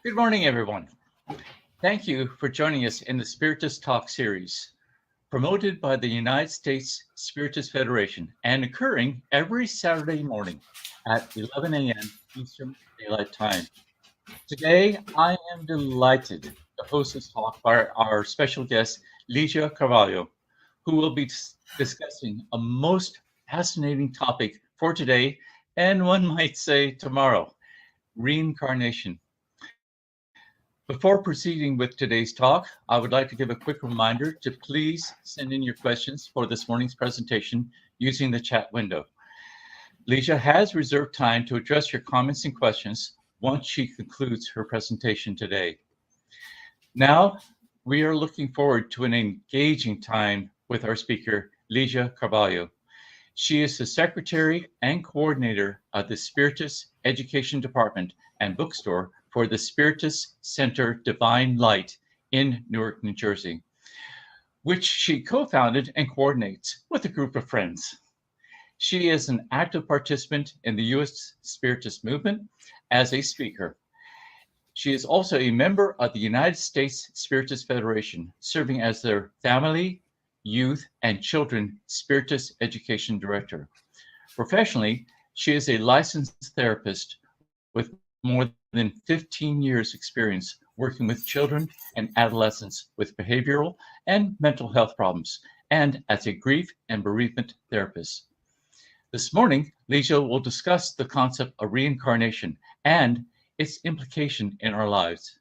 Good morning, everyone. Thank you for joining us in the Spiritist Talk series, promoted by the United States Spiritist Federation and occurring every Saturday morning at 11 a.m. Eastern Daylight Time. Today, I am delighted to host this talk by our special guest, LIGIA Carvalho, who will be discussing a most fascinating topic for today, and one might say tomorrow, reincarnation. Before proceeding with today's talk, I would like to give a quick reminder to please send in your questions for this morning's presentation using the chat window. LIGIA has reserved time to address your comments and questions once she concludes her presentation today. Now, we are looking forward to an engaging time with our speaker, LIGIA Carvalho. She is the Secretary and Coordinator of the Spiritist Education Department and Bookstore for the Spiritist Center Divine Light in Newark, New Jersey, which she co-founded and coordinates with a group of friends. She is an active participant in the U.S. Spiritist movement as a speaker. She is also a member of the United States Spiritist Federation, serving as their Family, Youth, and Children Spiritist Education Director. Professionally, she is a licensed therapist with more than 15 years experience working with children and adolescents with behavioral and mental health problems, and as a grief and bereavement therapist. This morning, LIGIA will discuss the concept of reincarnation and its implication in our lives.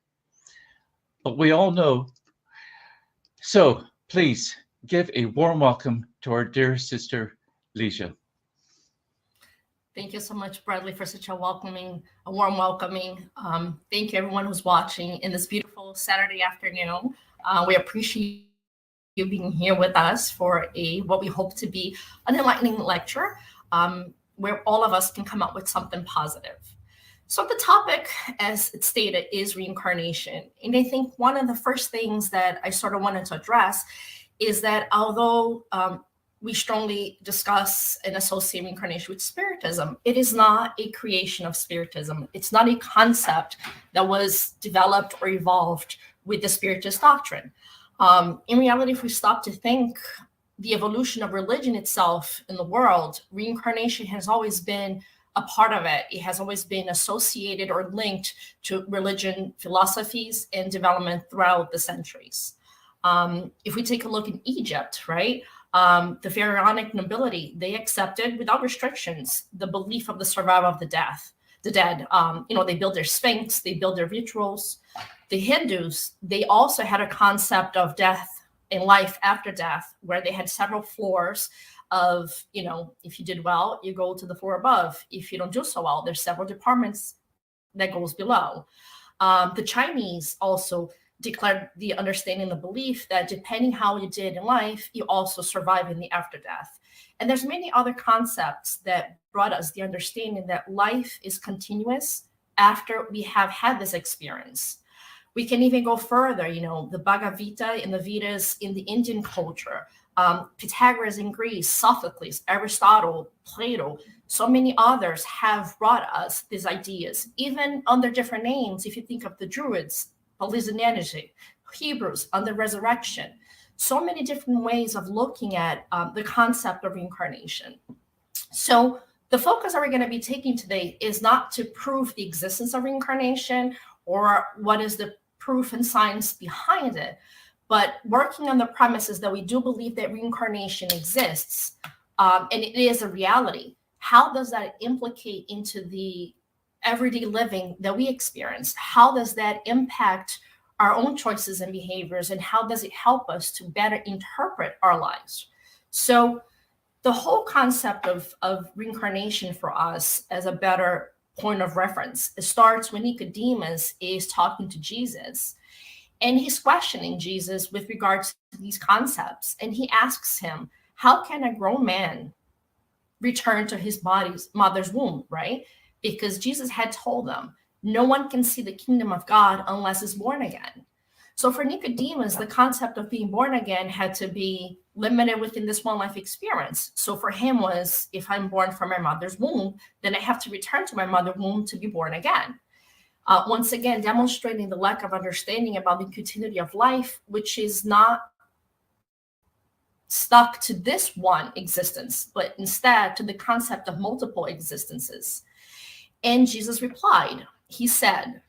But we all know, so please give a warm welcome to our dear sister, LIGIA. Thank you so much, Bradley, for such a warm welcoming. Thank you, everyone who's watching in this beautiful Saturday afternoon. We appreciate you being here with us for what we hope to be an enlightening lecture where all of us can come up with something positive. So the topic, as it's stated, is reincarnation. And I think one of the first things that I sort of wanted to address is that although we strongly discuss and associate reincarnation with Spiritism, it is not a creation of Spiritism. It's not a concept that was developed or evolved with the Spiritist doctrine. In reality, if we stop to think the evolution of religion itself in the world, reincarnation has always been a part of it. It has always been associated or linked to religion, philosophies, and development throughout the centuries. If we take a look in Egypt, right? The pharaonic nobility, they accepted without restrictions the belief of the survival of the dead. They build their sphinx, they build their rituals. The Hindus, they also had a concept of death and life after death, where they had several floors of, if you did well, you go to the floor above. If you don't do so well, there's several departments that goes below. The Chinese also declared the understanding, the belief that depending how you did in life, you also survive in the after death. And there's many other concepts that brought us the understanding that life is continuous after we have had this experience. We can even go further, the Bhagavad Gita and the Vedas in the Indian culture, Pythagoras in Greece, Sophocles, Aristotle, Plato, so many others have brought us these ideas, even under different names. If you think of the Druids, Polynesian, Hebrews, on the resurrection, so many different ways of looking at the concept of reincarnation. So the focus that we're going to be taking today is not to prove the existence of reincarnation or what is the proof and science behind it, but working on the premises that we do believe that reincarnation exists, and it is a reality. How does that implicate into the everyday living that we experience? How does that impact our own choices and behaviors, and how does it help us to better interpret our lives? So the whole concept of reincarnation for us as a better point of reference, it starts when Nicodemus is talking to Jesus, and he's questioning Jesus with regards to these concepts. And he asks him, how can a grown man return to his mother's womb, right? Because Jesus had told them, no one can see the kingdom of God unless it's born again. So for Nicodemus, the concept of being born again had to be limited within this one life experience. So for him was, if I'm born from my mother's womb, then I have to return to my mother's womb to be born again. once again, demonstrating the lack of understanding about the continuity of life, which is not stuck to this one existence, but instead to the concept of multiple existences. And Jesus replied, he said,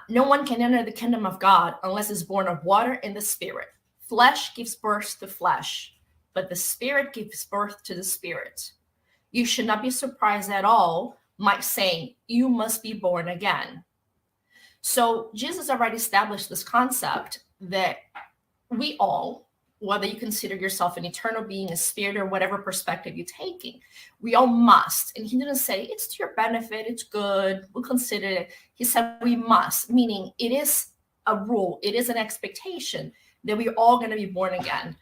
no one can enter the kingdom of God unless is born of water and the Spirit. Flesh gives birth to flesh, but the Spirit gives birth to the Spirit. You should not be surprised at all, Mike saying, you must be born again. So Jesus already established this concept that we all, whether you consider yourself an eternal being, a spirit, or whatever perspective you're taking, we all must. And he didn't say it's to your benefit, it's good, we'll consider it. He said we must, meaning it is a rule, it is an expectation that we're all going to be born again.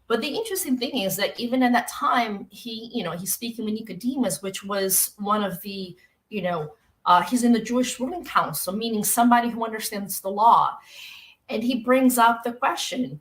But the interesting thing is that even in that time, he's speaking with Nicodemus, which was one of the, he's in the Jewish ruling council, meaning somebody who understands the law. And he brings up the question,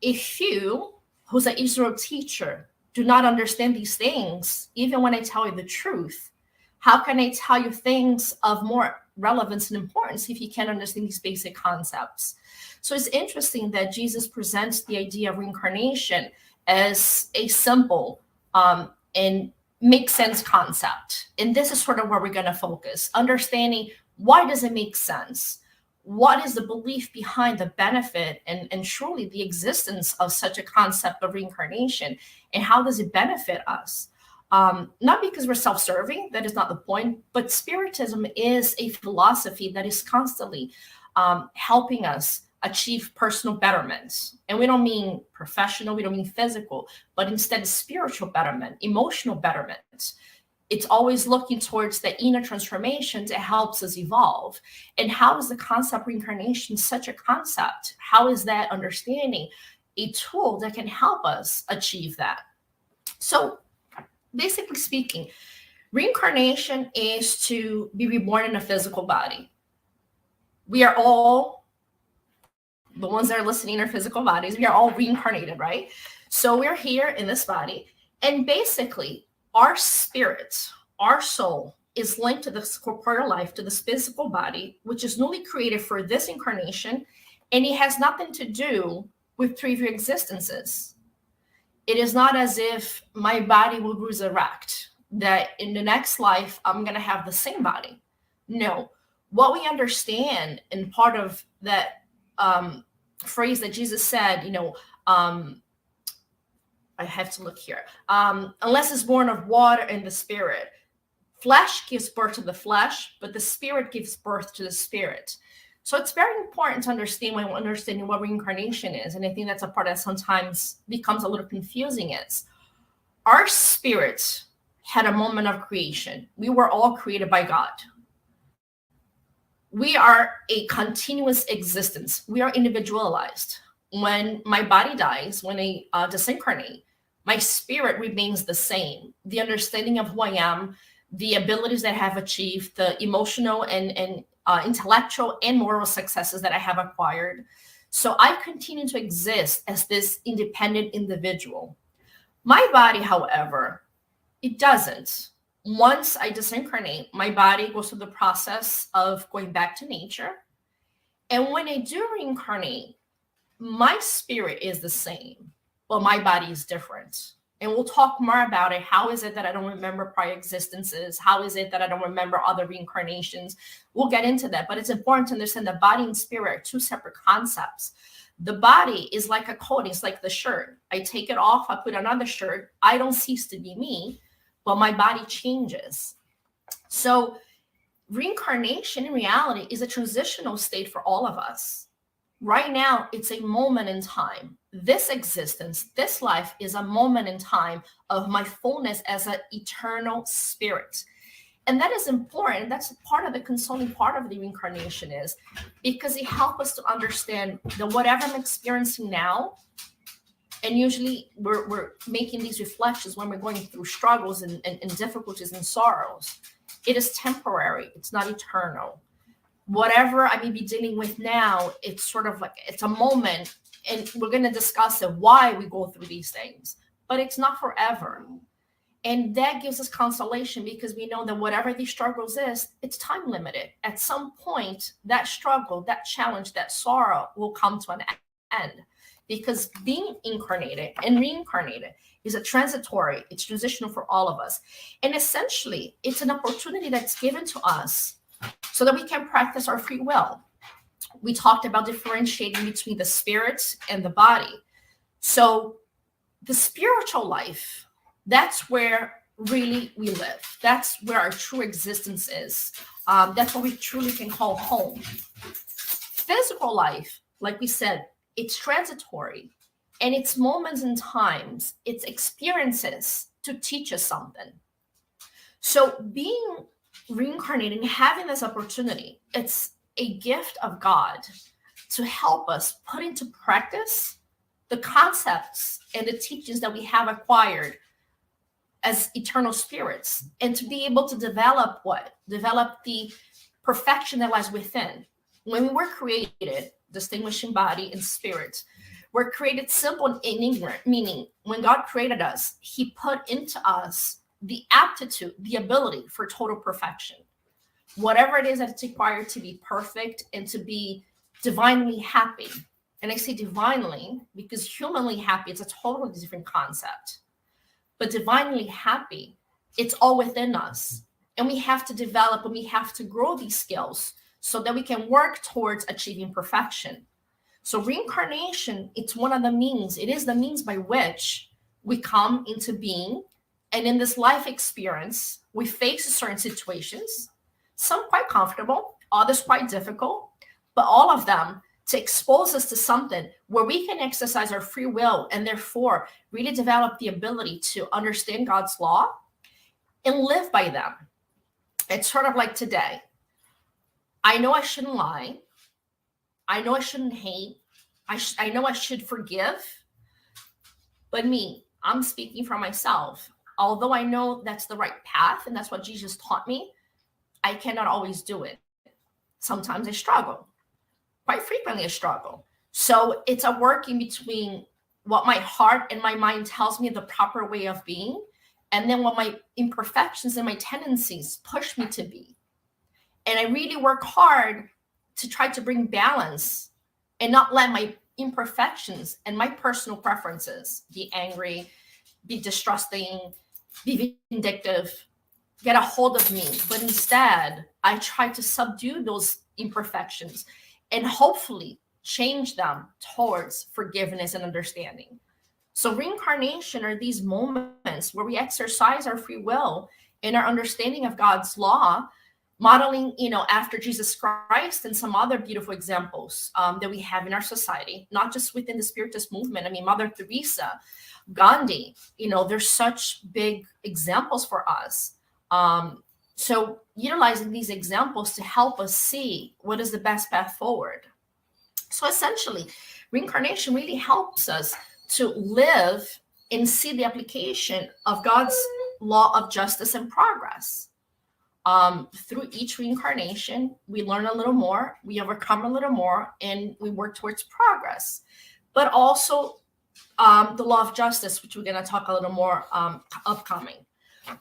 if you, who's an Israel teacher, do not understand these things, even when I tell you the truth, how can I tell you things of more relevance and importance if you can't understand these basic concepts? So it's interesting that Jesus presents the idea of reincarnation as a simple and make sense concept. And this is sort of where we're going to focus, understanding why does it make sense? What is the belief behind the benefit and surely the existence of such a concept of reincarnation, and how does it benefit us? Not because we're self-serving, that is not the point, but Spiritism is a philosophy that is constantly helping us achieve personal betterment. And we don't mean professional, we don't mean physical, but instead spiritual betterment, emotional betterment. It's always looking towards the inner transformation that helps us evolve. And how is the concept of reincarnation such a concept? How is that understanding a tool that can help us achieve that? So basically speaking, reincarnation is to be reborn in a physical body. We are all, the ones that are listening are physical bodies. We are all reincarnated, right? So we're here in this body. And basically, our spirit, our soul, is linked to this corporeal life, to this physical body, which is newly created for this incarnation, and it has nothing to do with previous existences. It is not as if my body will resurrect, that in the next life, I'm going to have the same body. No. What we understand, and part of that phrase that Jesus said, I have to look here. Unless it's born of water and the Spirit. Flesh gives birth to the flesh, but the Spirit gives birth to the Spirit. So it's very important to understand when understanding what reincarnation is. And I think that's a part that sometimes becomes a little confusing is our spirit had a moment of creation. We were all created by God. We are a continuous existence. We are individualized. When my body dies, when I disincarnate, my spirit remains the same. The understanding of who I am, the abilities that I have achieved, the emotional and intellectual and moral successes that I have acquired. So I continue to exist as this independent individual. My body, however, it doesn't. Once I disincarnate, my body goes through the process of going back to nature. And when I do reincarnate, my spirit is the same, but my body is different. And we'll talk more about it. How is it that I don't remember prior existences? How is it that I don't remember other reincarnations? We'll get into that, but it's important to understand that body and spirit are two separate concepts. The body is like a coat. It's like the shirt. I take it off, I put another shirt. I don't cease to be me, but my body changes. So reincarnation in reality is a transitional state for all of us. Right now, it's a moment in time. This existence, this life is a moment in time of my fullness as an eternal spirit. And that is important. That's part of the consoling part of the reincarnation is because it helps us to understand that whatever I'm experiencing now, and usually we're making these reflections when we're going through struggles and difficulties and sorrows. It is temporary. It's not eternal. Whatever I may be dealing with now, it's sort of like, it's a moment, and we're going to discuss it, why we go through these things, but it's not forever. And that gives us consolation because we know that whatever these struggles is, it's time limited. At some point, that struggle, that challenge, that sorrow will come to an end, because being incarnated and reincarnated is a transitory, it's transitional for all of us. And essentially, it's an opportunity that's given to us so that we can practice our free will. We talked about differentiating between the spirit and the body. So the spiritual life, that's where really we live. That's where our true existence is. That's what we truly can call home. Physical life, like we said, it's transitory, and it's moments and times, it's experiences to teach us something. So being reincarnating, having this opportunity, it's a gift of God to help us put into practice the concepts and the teachings that we have acquired as eternal spirits, and to be able to develop the perfection that lies within. When we were created, distinguishing body and spirit, we're created simple and ignorant, meaning when God created us, he put into us the aptitude, the ability for total perfection. Whatever it is that's required to be perfect and to be divinely happy. And I say divinely because humanly happy, it's a totally different concept. But divinely happy, it's all within us. And we have to develop and we have to grow these skills so that we can work towards achieving perfection. So reincarnation, it's one of the means. It is the means by which we come into being. And in this life experience, we face certain situations, some quite comfortable, others quite difficult, but all of them to expose us to something where we can exercise our free will and therefore really develop the ability to understand God's law and live by them. It's sort of like today. I know I shouldn't lie. I know I shouldn't hate. I know I should forgive. But me, I'm speaking for myself. Although I know that's the right path and that's what Jesus taught me, I cannot always do it. Sometimes I struggle. Quite frequently I struggle. So it's a working between what my heart and my mind tells me the proper way of being, and then what my imperfections and my tendencies push me to be. And I really work hard to try to bring balance and not let my imperfections and my personal preferences, be angry, be distrusting, be vindictive, get a hold of me. But instead, I try to subdue those imperfections and hopefully change them towards forgiveness and understanding. So reincarnation are these moments where we exercise our free will and our understanding of God's law, modeling, after Jesus Christ and some other beautiful examples that we have in our society, not just within the Spiritist movement. I mean, Mother Teresa, Gandhi, there's such big examples for us. So utilizing these examples to help us see what is the best path forward. So essentially, reincarnation really helps us to live and see the application of God's law of justice and progress. Through each reincarnation, we learn a little more, we overcome a little more, and we work towards progress. But also the law of justice, which we're going to talk a little more upcoming.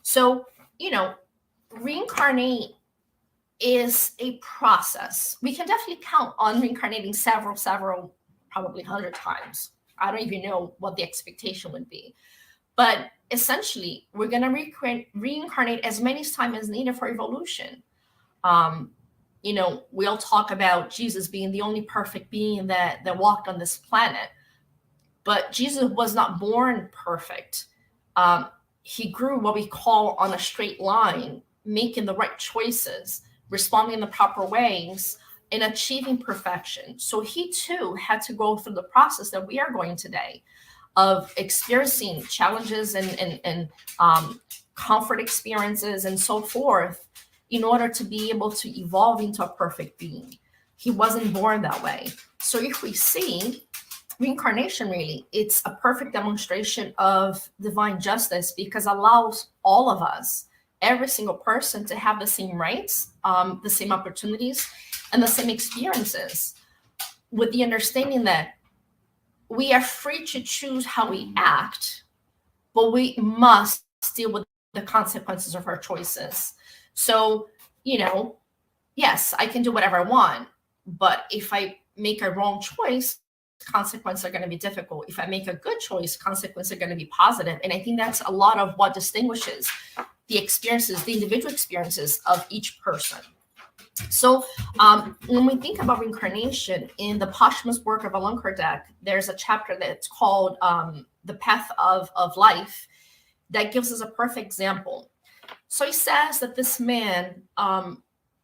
So, reincarnate is a process. We can definitely count on reincarnating several, probably 100 times. I don't even know what the expectation would be. But essentially, we're going to reincarnate as many times as needed for evolution. We all talk about Jesus being the only perfect being that walked on this planet. But Jesus was not born perfect. He grew what we call on a straight line, making the right choices, responding in the proper ways, and achieving perfection. So he too had to go through the process that we are going today of experiencing challenges and comfort experiences and so forth in order to be able to evolve into a perfect being. He wasn't born that way. So if we see reincarnation, really, it's a perfect demonstration of divine justice because it allows all of us, every single person, to have the same rights, the same opportunities, and the same experiences, with the understanding that we are free to choose how we act, but we must deal with the consequences of her choices. So, you know, yes, I can do whatever I want, but if I make a wrong choice, consequences are going to be difficult. If I make a good choice, consequences are going to be positive. And I think that's a lot of what distinguishes the experiences, the individual experiences of each person. So when we think about reincarnation, in the posthumous work of Allan Kardec, there's a chapter that's called The Path of Life that gives us a perfect example. So he says that this man,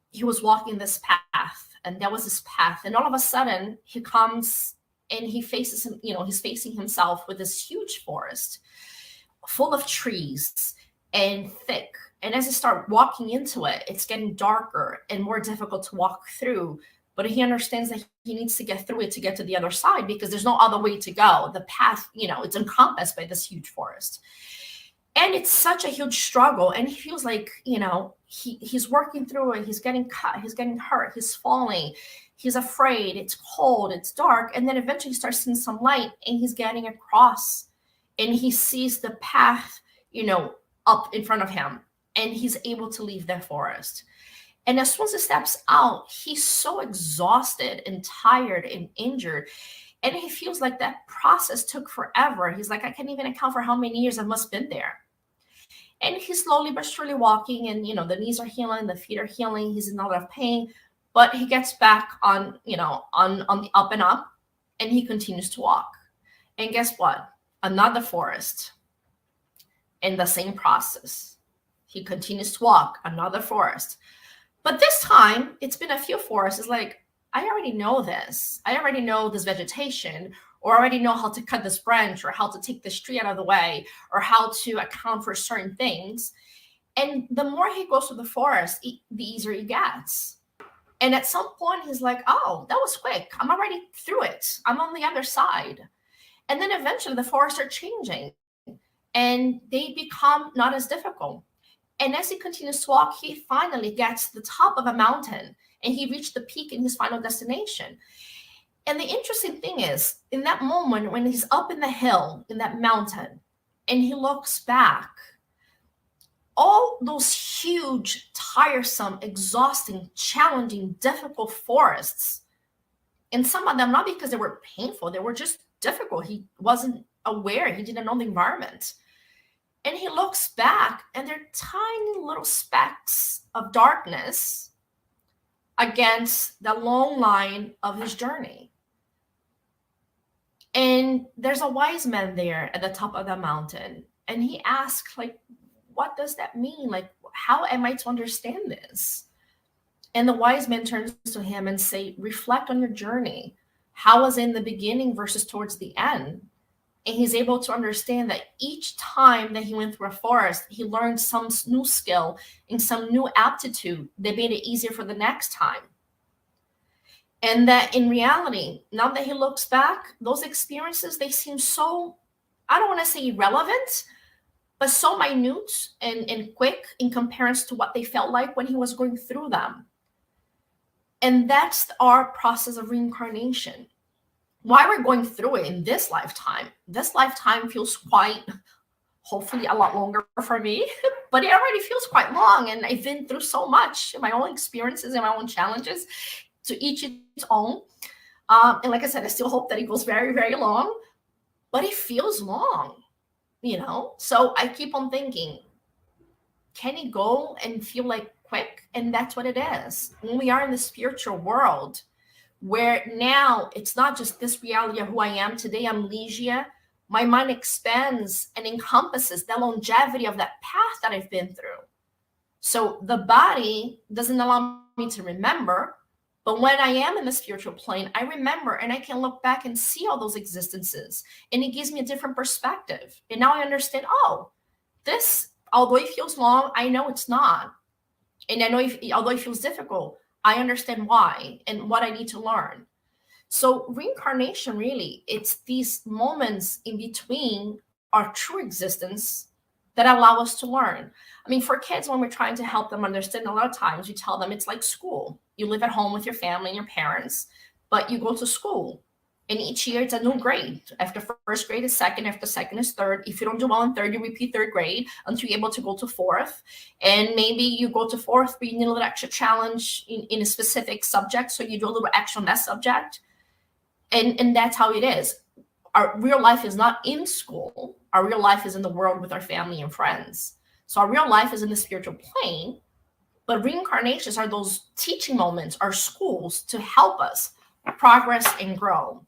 he was walking this path, and that was his path. And all of a sudden he comes and he faces him, you know, he's facing himself with this huge forest full of trees and thick. And as he starts walking into it, it's getting darker and more difficult to walk through. But he understands that he needs to get through it to get to the other side, because there's no other way to go. The path, you know, it's encompassed by this huge forest. And it's such a huge struggle. And he feels like, you know, he's working through it. He's getting cut. He's getting hurt. He's falling. He's afraid. It's cold. It's dark. And then eventually he starts seeing some light, and he's getting across. And he sees the path, you know, up in front of him. And he's able to leave the forest. And as soon as he steps out, he's so exhausted and tired and injured. And he feels like that process took forever. He's like, I can't even account for how many years I must have been there. And he's slowly but surely walking, and, you know, the knees are healing, the feet are healing. He's in a lot of pain, but he gets back on, you know, on the up and up, and he continues to walk. And guess what? Another forest in the same process. He continues to walk, another forest. But this time, it's been a few forests. It's like, I already know this. I already know this vegetation, or already know how to cut this branch, or how to take this tree out of the way, or how to account for certain things. And the more he goes through the forest, the easier he gets. And at some point, he's like, oh, that was quick. I'm already through it. I'm on the other side. And then eventually the forests are changing, and they become not as difficult. And as he continues to walk, he finally gets to the top of a mountain, and he reached the peak in his final destination. And the interesting thing is, in that moment when he's up in the hill, in that mountain, and he looks back, all those huge, tiresome, exhausting, challenging, difficult forests, and some of them, not because they were painful, they were just difficult. He wasn't aware. He didn't know the environment. And he looks back, and they're tiny little specks of darkness against the long line of his journey. And there's a wise man there at the top of the mountain. And he asks, like, what does that mean? Like, how am I to understand this? And the wise man turns to him and say, reflect on your journey. How was it in the beginning versus towards the end? And he's able to understand that each time that he went through a forest, he learned some new skill and some new aptitude that made it easier for the next time. And that in reality, now that he looks back, those experiences, they seem so, I don't want to say irrelevant, but so minute and quick in comparison to what they felt like when he was going through them. And that's our process of reincarnation. Why we're going through it in this lifetime feels quite, hopefully a lot longer for me, but it already feels quite long. And I've been through so much in my own experiences and my own challenges, to each its own. And like I said, I still hope that it goes very, very long, but it feels long, you know? So I keep on thinking, can it go and feel like quick? And that's what it is. When we are in the spiritual world, where now it's not just this reality of who I am. Today I'm Ligia. My mind expands and encompasses the longevity of that path that I've been through. So the body doesn't allow me to remember, but when I am in the spiritual plane, I remember, and I can look back and see all those existences, and it gives me a different perspective. And now I understand, oh, this, although it feels long, I know it's not. And I know although it feels difficult, I understand why and what I need to learn. So reincarnation, really, it's these moments in between our true existence that allow us to learn. I mean, for kids, when we're trying to help them understand, a lot of times we tell them it's like school. You live at home with your family and your parents, but you go to school And each year it's a new grade. After first grade is second, after second is third. If you don't do well in third, you repeat third grade until you're able to go to fourth. And maybe you go to fourth, but you need a little extra challenge in a specific subject. So you do a little extra on that subject. And that's how it is. Our real life is not in school. Our real life is in the world with our family and friends. So our real life is in the spiritual plane. But reincarnations are those teaching moments, our schools, to help us progress and grow.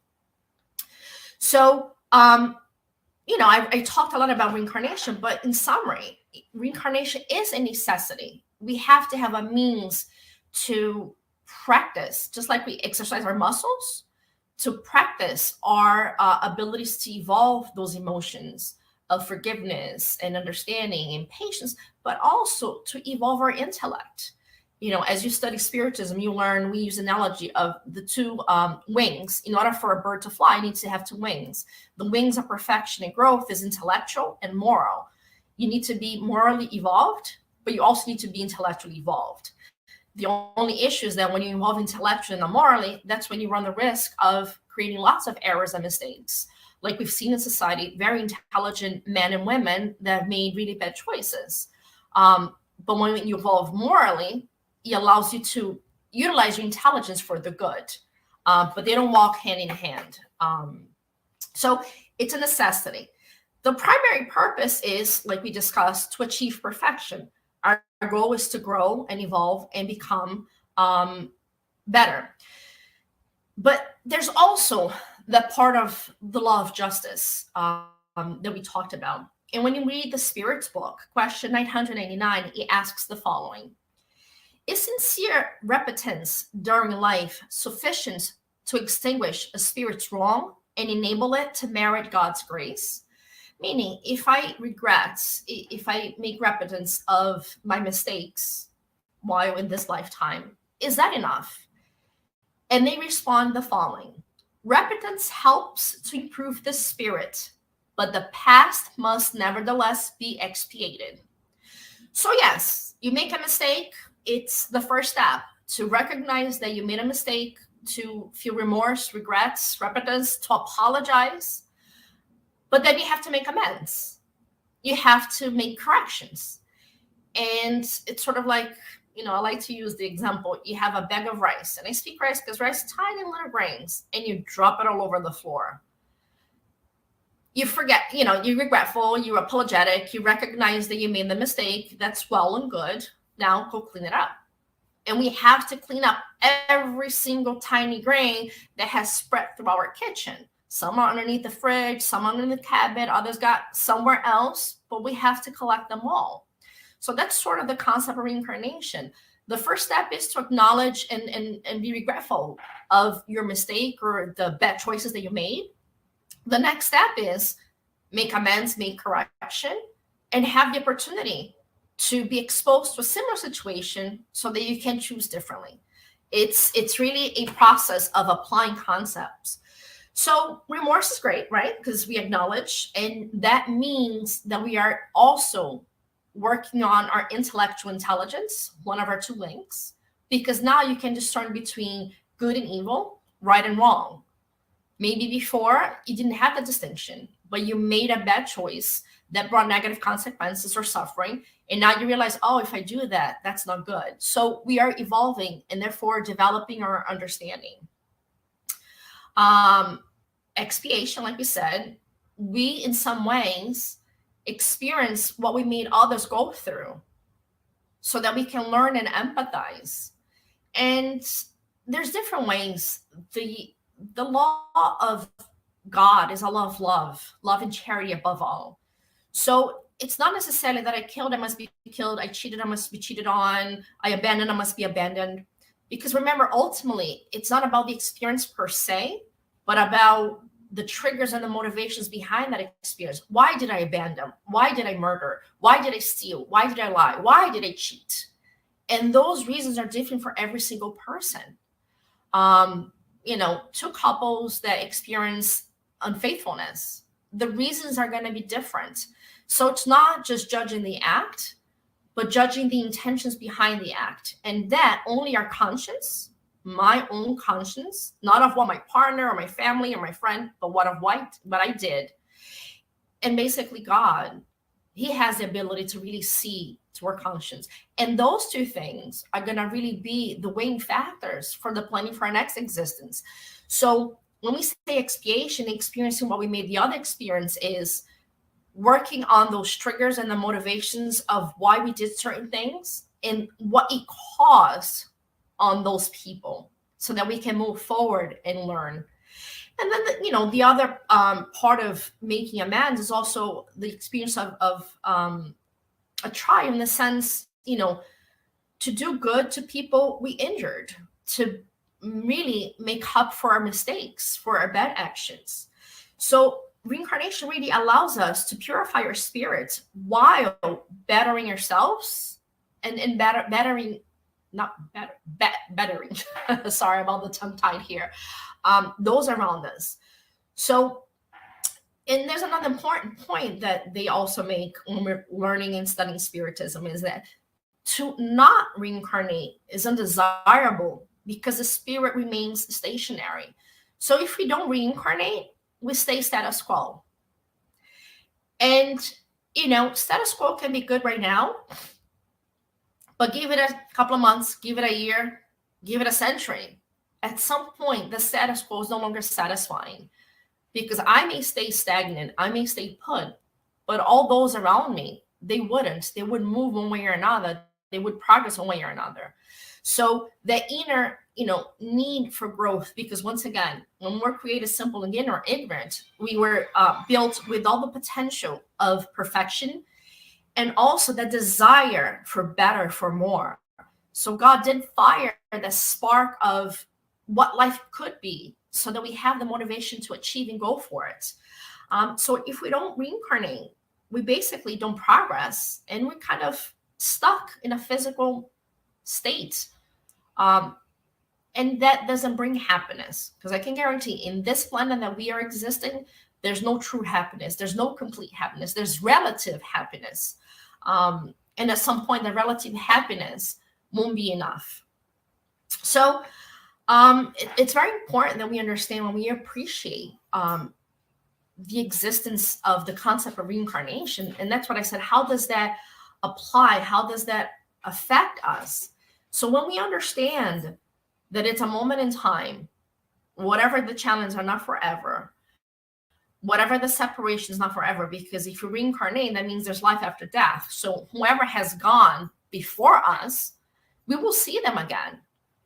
So, I talked a lot about reincarnation, but in summary, reincarnation is a necessity. We have to have a means to practice, just like we exercise our muscles, to practice our abilities to evolve those emotions of forgiveness and understanding and patience, but also to evolve our intellect. As you study spiritism, you learn, we use analogy of the two wings. In order for a bird to fly, it needs to have two wings. The wings of perfection and growth is intellectual and moral. You need to be morally evolved, but you also need to be intellectually evolved. The only issue is that when you evolve intellectually and morally, that's when you run the risk of creating lots of errors and mistakes. Like we've seen in society, very intelligent men and women that have made really bad choices. But when you evolve morally, it allows you to utilize your intelligence for the good, but they don't walk hand in hand. So it's a necessity. The primary purpose is, like we discussed, to achieve perfection. Our goal is to grow and evolve and become better. But there's also that part of the law of justice that we talked about. And when you read the Spirit's book, question 999, it asks the following. Is sincere repentance during life sufficient to extinguish a spirit's wrong and enable it to merit God's grace? Meaning, if I make repentance of my mistakes while in this lifetime, is that enough? And they respond the following. Repentance helps to improve the spirit, but the past must nevertheless be expiated. So yes, you make a mistake. It's the first step to recognize that you made a mistake, to feel remorse, regrets, repentance, to apologize. But then you have to make amends. You have to make corrections. And it's sort of like, I like to use the example. You have a bag of rice, and I speak rice because rice is tiny little grains, and you drop it all over the floor. You forget, you're regretful, you're apologetic, you recognize that you made the mistake. That's well and good. Now go clean it up. And we have to clean up every single tiny grain that has spread through our kitchen. Some are underneath the fridge, some underneath the cabinet, others got somewhere else, but we have to collect them all. So that's sort of the concept of reincarnation. The first step is to acknowledge and be regretful of your mistake or the bad choices that you made. The next step is make amends, make correction, and have the opportunity to be exposed to a similar situation so that you can choose differently. It's really a process of applying concepts. So remorse is great, right? Because we acknowledge, and that means that we are also working on our intellectual intelligence, one of our two links, because now you can discern between good and evil, right and wrong. Maybe before you didn't have the distinction, but you made a bad choice that brought negative consequences or suffering. And now you realize, oh, if I do that, that's not good. So we are evolving and therefore developing our understanding. Expiation, like we said, we in some ways experience what we made others go through so that we can learn and empathize. And there's different ways. The law of God is a law of love and charity above all. So it's not necessarily that I killed, I must be killed. I cheated, I must be cheated on. I abandoned, I must be abandoned. Because remember, ultimately, it's not about the experience per se, but about the triggers and the motivations behind that experience. Why did I abandon? Why did I murder? Why did I steal? Why did I lie? Why did I cheat? And those reasons are different for every single person. Two couples that experience unfaithfulness, the reasons are going to be different. So it's not just judging the act, but judging the intentions behind the act. And that only our conscience my own conscience, not of what my partner or my family or my friend, but what I did. And basically God, he has the ability to really see to our conscience. And those two things are going to really be the weighing factors for the planning for our next existence. So when we say expiation, experiencing what we made the other experience is working on those triggers and the motivations of why we did certain things and what it caused on those people so that we can move forward and learn. And then, the other part of making amends is also the experience of a try, in the sense, to do good to people we injured, to really make up for our mistakes, for our bad actions. So reincarnation really allows us to purify our spirit while bettering ourselves and bettering. Sorry about the tongue tied here. Those around us. So, and there's another important point that they also make when we're learning and studying Spiritism, is that to not reincarnate is undesirable because the spirit remains stationary. So if we don't reincarnate, we stay status quo. And, status quo can be good right now, but give it a couple of months, give it a year, give it a century. At some point, the status quo is no longer satisfying, because I may stay stagnant, I may stay put, but all those around me, they wouldn't. They would move one way or another. They would progress one way or another. So the inner, need for growth, because once again, when we're created simple again or ignorant, we were built with all the potential of perfection and also the desire for better, for more. So God did fire the spark of what life could be so that we have the motivation to achieve and go for it. So if we don't reincarnate, we basically don't progress, and we're kind of stuck in a physical state. And that doesn't bring happiness, because I can guarantee in this planet that we are existing, there's no true happiness. There's no complete happiness. There's relative happiness. And at some point, the relative happiness won't be enough. So it's very important that we understand, when we appreciate the existence of the concept of reincarnation. And that's what I said. How does that apply? How does that affect us? So when we understand that it's a moment in time, whatever the challenges are not forever, whatever the separation is not forever, because if you reincarnate, that means there's life after death. So whoever has gone before us, we will see them again,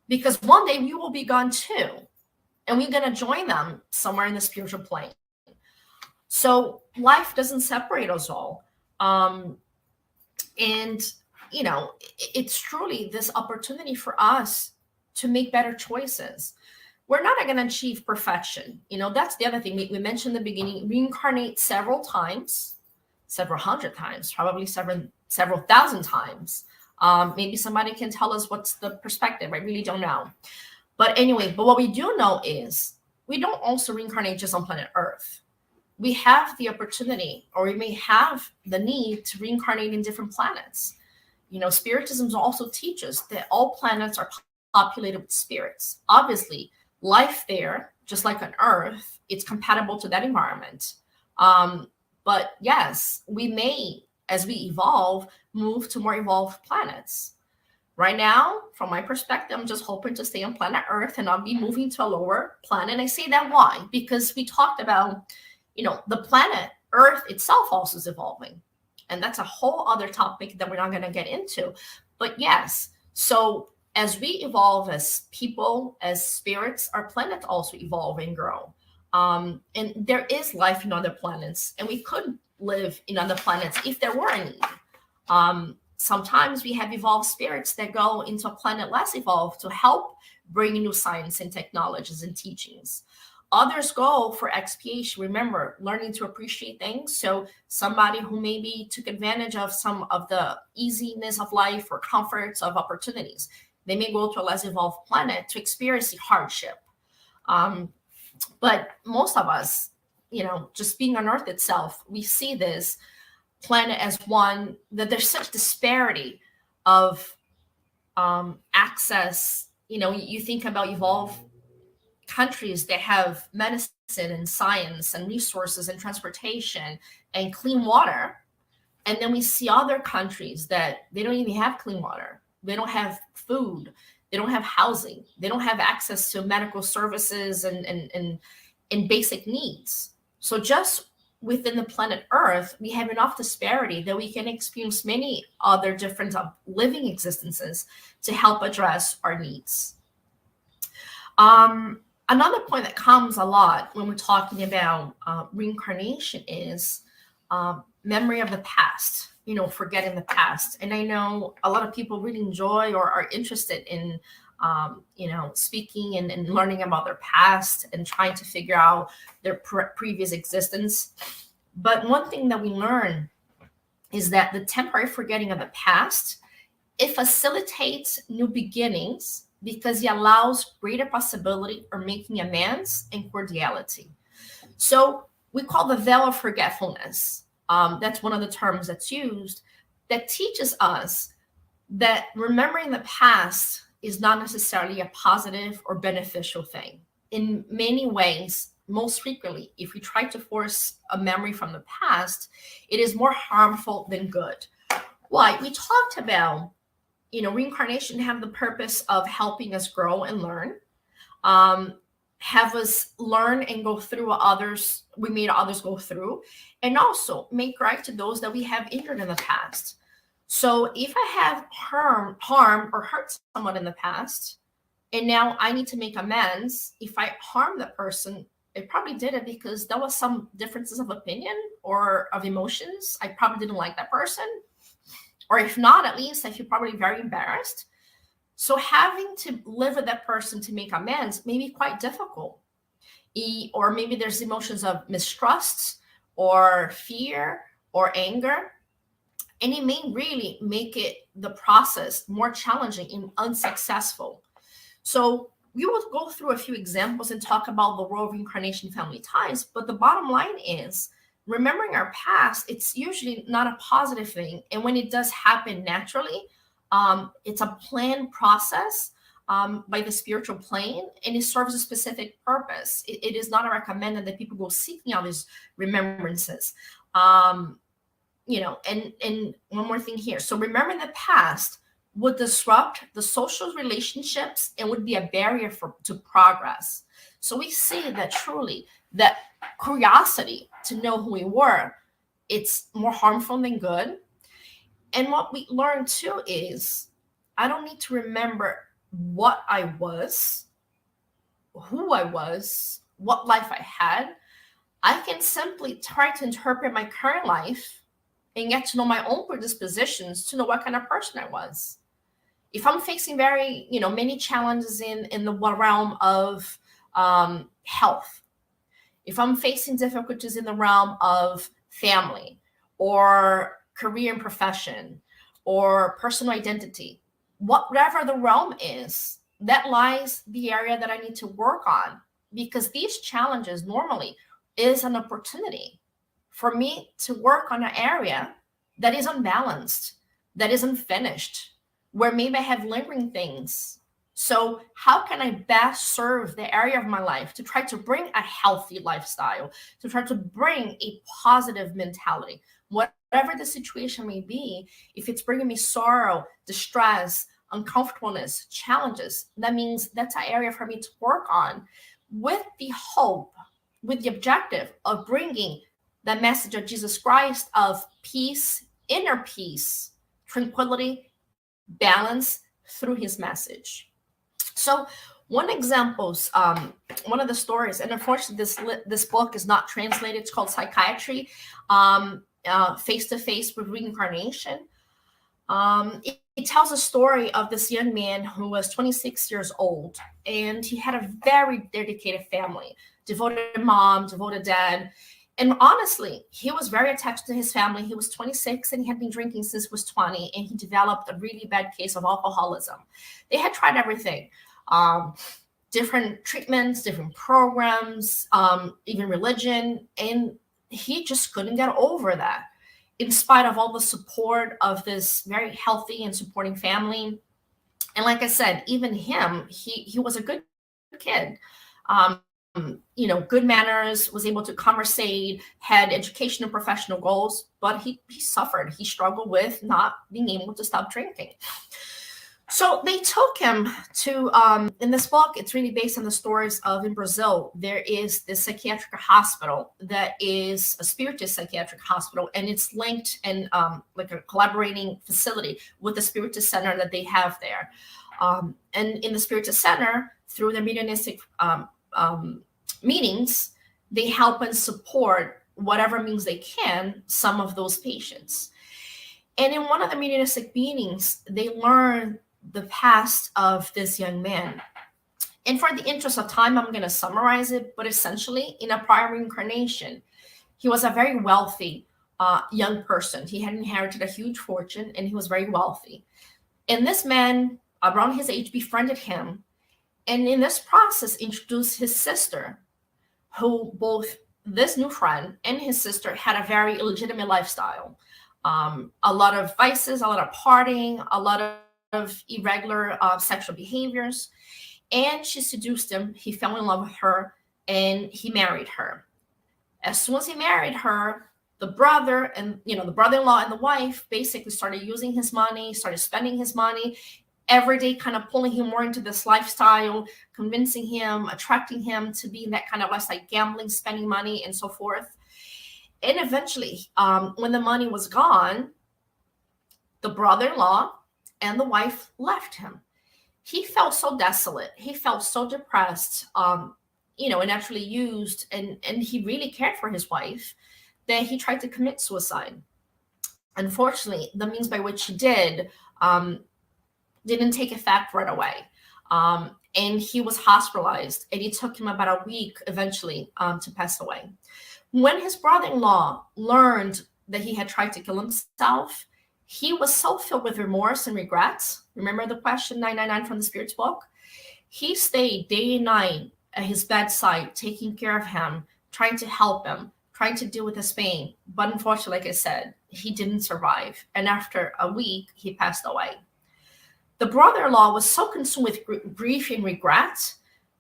because one day we will be gone too, and we're going to join them somewhere in the spiritual plane. So life doesn't separate us all. And, it's truly this opportunity for us to make better choices. We're not going to achieve perfection. That's the other thing. We mentioned in the beginning, reincarnate several times, several hundred times, probably several thousand times. Maybe somebody can tell us what's the perspective. I really don't know. But anyway, what we do know is we don't also reincarnate just on planet Earth. We have the opportunity, or we may have the need to reincarnate in different planets. Spiritism also teaches that all planets are populated with spirits. Obviously, life there, just like on Earth, it's compatible to that environment. But yes, we may, as we evolve, move to more evolved planets. Right now, from my perspective, I'm just hoping to stay on planet Earth and not be moving to a lower planet. And I say that why? Because we talked about, the planet Earth itself also is evolving. And that's a whole other topic that we're not going to get into. But yes, so as we evolve as people, as spirits, our planet also evolve and grow. And there is life in other planets, and we could live in other planets if there were a need. Sometimes we have evolved spirits that go into a planet less evolved to help bring new science and technologies and teachings. Others go for expiation. Remember, learning to appreciate things. So somebody who maybe took advantage of some of the easiness of life or comforts of opportunities, they may go to a less evolved planet to experience the hardship. But most of us, just being on Earth itself, we see this planet as one that there's such disparity of access you think about evolved countries that have medicine and science and resources and transportation and clean water. And then we see other countries that they don't even have clean water. They don't have food. They don't have housing. They don't have access to medical services and basic needs. So just within the planet Earth, we have enough disparity that we can experience many other different living existences to help address our needs. Another point that comes a lot when we're talking about reincarnation is memory of the past, forgetting the past. And I know a lot of people really enjoy or are interested in, speaking and learning about their past and trying to figure out their previous existence. But one thing that we learn is that the temporary forgetting of the past, it facilitates new beginnings because it allows greater possibility for making amends and cordiality. So we call the veil of forgetfulness. That's one of the terms that's used that teaches us that remembering the past is not necessarily a positive or beneficial thing. In many ways, most frequently, if we try to force a memory from the past, it is more harmful than good. Why? We talked about, reincarnation have the purpose of helping us grow and learn, have us learn and go through what we made others go through, and also make right to those that we have injured in the past. So if I have harmed or hurt someone in the past, and now I need to make amends, if I harmed the person, I probably did it because there was some differences of opinion or of emotions. I probably didn't like that person. Or if not, at least I feel probably very embarrassed. So having to live with that person to make amends may be quite difficult. Or maybe there's emotions of mistrust or fear or anger. And it may really make the process more challenging and unsuccessful. So we will go through a few examples and talk about the role of reincarnation family ties. But the bottom line is, remembering our past, it's usually not a positive thing. And when it does happen naturally, it's a planned process by the spiritual plane, and it serves a specific purpose. It is not recommended that people go seeking out these remembrances. And one more thing here. So remembering the past would disrupt the social relationships and would be a barrier to progress. So we see that truly that curiosity to know who we were, it's more harmful than good. And what we learn too is I don't need to remember what I was, who I was, what life I had. I can simply try to interpret my current life and get to know my own predispositions to know what kind of person I was. If I'm facing very, many challenges in the realm of health, if I'm facing difficulties in the realm of family or career and profession or personal identity, whatever the realm is, that lies the area that I need to work on, because these challenges normally is an opportunity for me to work on an area that is unbalanced, that is unfinished, where maybe I have lingering things. So how can I best serve the area of my life to try to bring a healthy lifestyle, to try to bring a positive mentality, whatever the situation may be? If it's bringing me sorrow, distress, uncomfortableness, challenges, that means that's an area for me to work on with the hope, with the objective of bringing the message of Jesus Christ of peace, inner peace, tranquility, balance through his message. So one of the stories, and unfortunately this book is not translated, it's called Psychiatry, Face to Face with Reincarnation. It tells a story of this young man who was 26 years old, and he had a very dedicated family, devoted mom, devoted dad. And honestly, he was very attached to his family. He was 26 and he had been drinking since he was 20, and he developed a really bad case of alcoholism. They had tried everything, different treatments, different programs, even religion, and he just couldn't get over that. In spite of all the support of this very healthy and supporting family, And like I said, even him, he was a good kid. Good manners, was able to conversate, had education and professional goals, but he suffered. He struggled with not being able to stop drinking. So they took him to, in this book, it's really based on the stories of, in Brazil, there is this psychiatric hospital that is a spiritist psychiatric hospital, and it's linked and like a collaborating facility with the spiritist center that they have there. And in the spiritist center, through their mediumistic meetings, they help and support whatever means they can some of those patients. And in one of the mediumistic meetings, they learn the past of this young man. And for the interest of time, I'm going to summarize it, but essentially in a prior reincarnation, he was a very wealthy young person. He had inherited a huge fortune and he was very wealthy. And this man around his age befriended him. And in this process, introduced his sister, who both this new friend and his sister had a very illegitimate lifestyle. A lot of vices, a lot of partying, a lot of irregular sexual behaviors. And she seduced him. He fell in love with her and he married her. As soon as he married her, the brother and, the brother-in-law and the wife basically started using his money, started spending his money every day, kind of pulling him more into this lifestyle, convincing him, attracting him to be in that kind of lifestyle, gambling, spending money, and so forth. And eventually, when the money was gone, the brother-in-law and the wife left him. He felt so desolate. He felt so depressed, and actually used, and he really cared for his wife, that he tried to commit suicide. Unfortunately, the means by which he did didn't take effect right away. And he was hospitalized, and it took him about a week eventually to pass away. When his brother-in-law learned that he had tried to kill himself, he was so filled with remorse and regrets. Remember the question 999 from the Spirit's book? He stayed day and night at his bedside, taking care of him, trying to help him, trying to deal with his pain. But unfortunately, like I said, he didn't survive. And after a week, he passed away. The brother-in-law was so consumed with grief and regret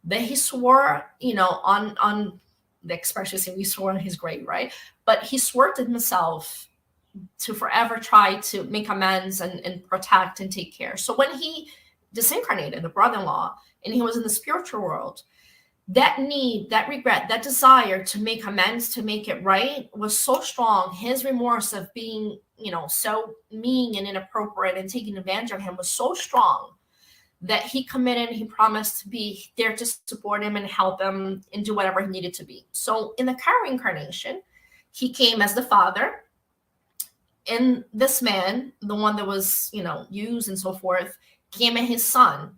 that he swore, on the expression, he swore on his grave, right? But he swore to himself to forever try to make amends and protect and take care. So when he disincarnated, the brother-in-law, and he was in the spiritual world, that need, that regret, that desire to make amends, to make it right, was so strong. His remorse of being, so mean and inappropriate and taking advantage of him was so strong that he committed, he promised to be there to support him and help him and do whatever he needed to be. So in the current reincarnation, he came as the father. And this man, the one that was, used and so forth, came as his son.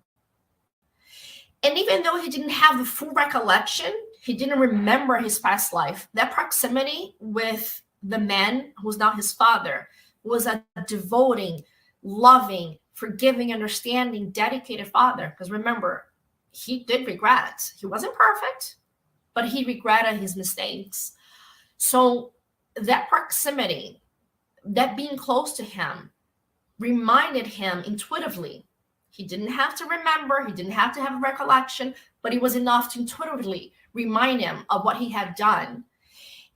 And even though he didn't have the full recollection, he didn't remember his past life, that proximity with the man who's now his father was a devoting, loving, forgiving, understanding, dedicated father. Because remember, he did regret. He wasn't perfect, but he regretted his mistakes. So that proximity, that being close to him, reminded him intuitively. He didn't have to remember, he didn't have to have a recollection, but it was enough to intuitively remind him of what he had done.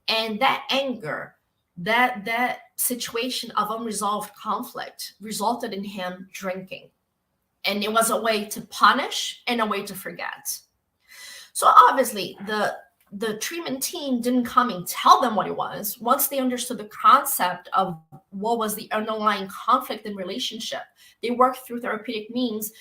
And that anger, that situation of unresolved conflict resulted in him drinking. And it was a way to punish and a way to forget. So obviously, the treatment team didn't come and tell them what it was. Once they understood the concept of what was the underlying conflict in relationship, they worked through therapeutic means,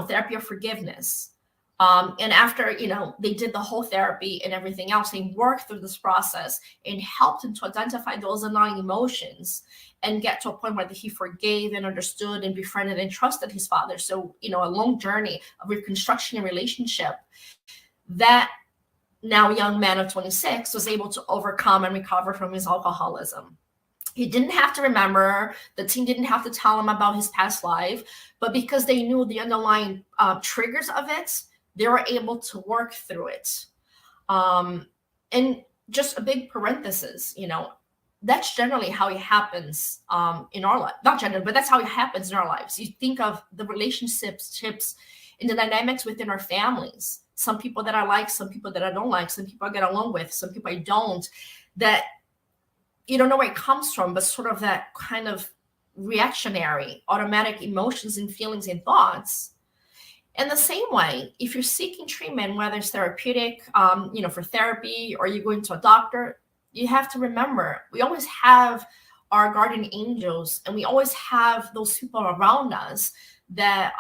therapy of forgiveness. And after, they did the whole therapy and everything else, they worked through this process and helped him to identify those underlying emotions and get to a point where he forgave and understood and befriended and trusted his father. So, a long journey of reconstruction and relationship that now young man of 26 was able to overcome and recover from his alcoholism. He didn't have to remember, the team didn't have to tell him about his past life, but because they knew the underlying triggers of it, they were able to work through it. And just a big parenthesis, that's generally how it happens in our life. Not generally, but that's how it happens in our lives. You think of the relationships and the dynamics within our families. Some people that I like, some people that I don't like, some people I get along with, some people I don't, that you don't know where it comes from, but sort of that kind of reactionary, automatic emotions and feelings and thoughts. In the same way, if you're seeking treatment, whether it's therapeutic, for therapy, or you go into a doctor, you have to remember, we always have our guardian angels, and we always have those people around us that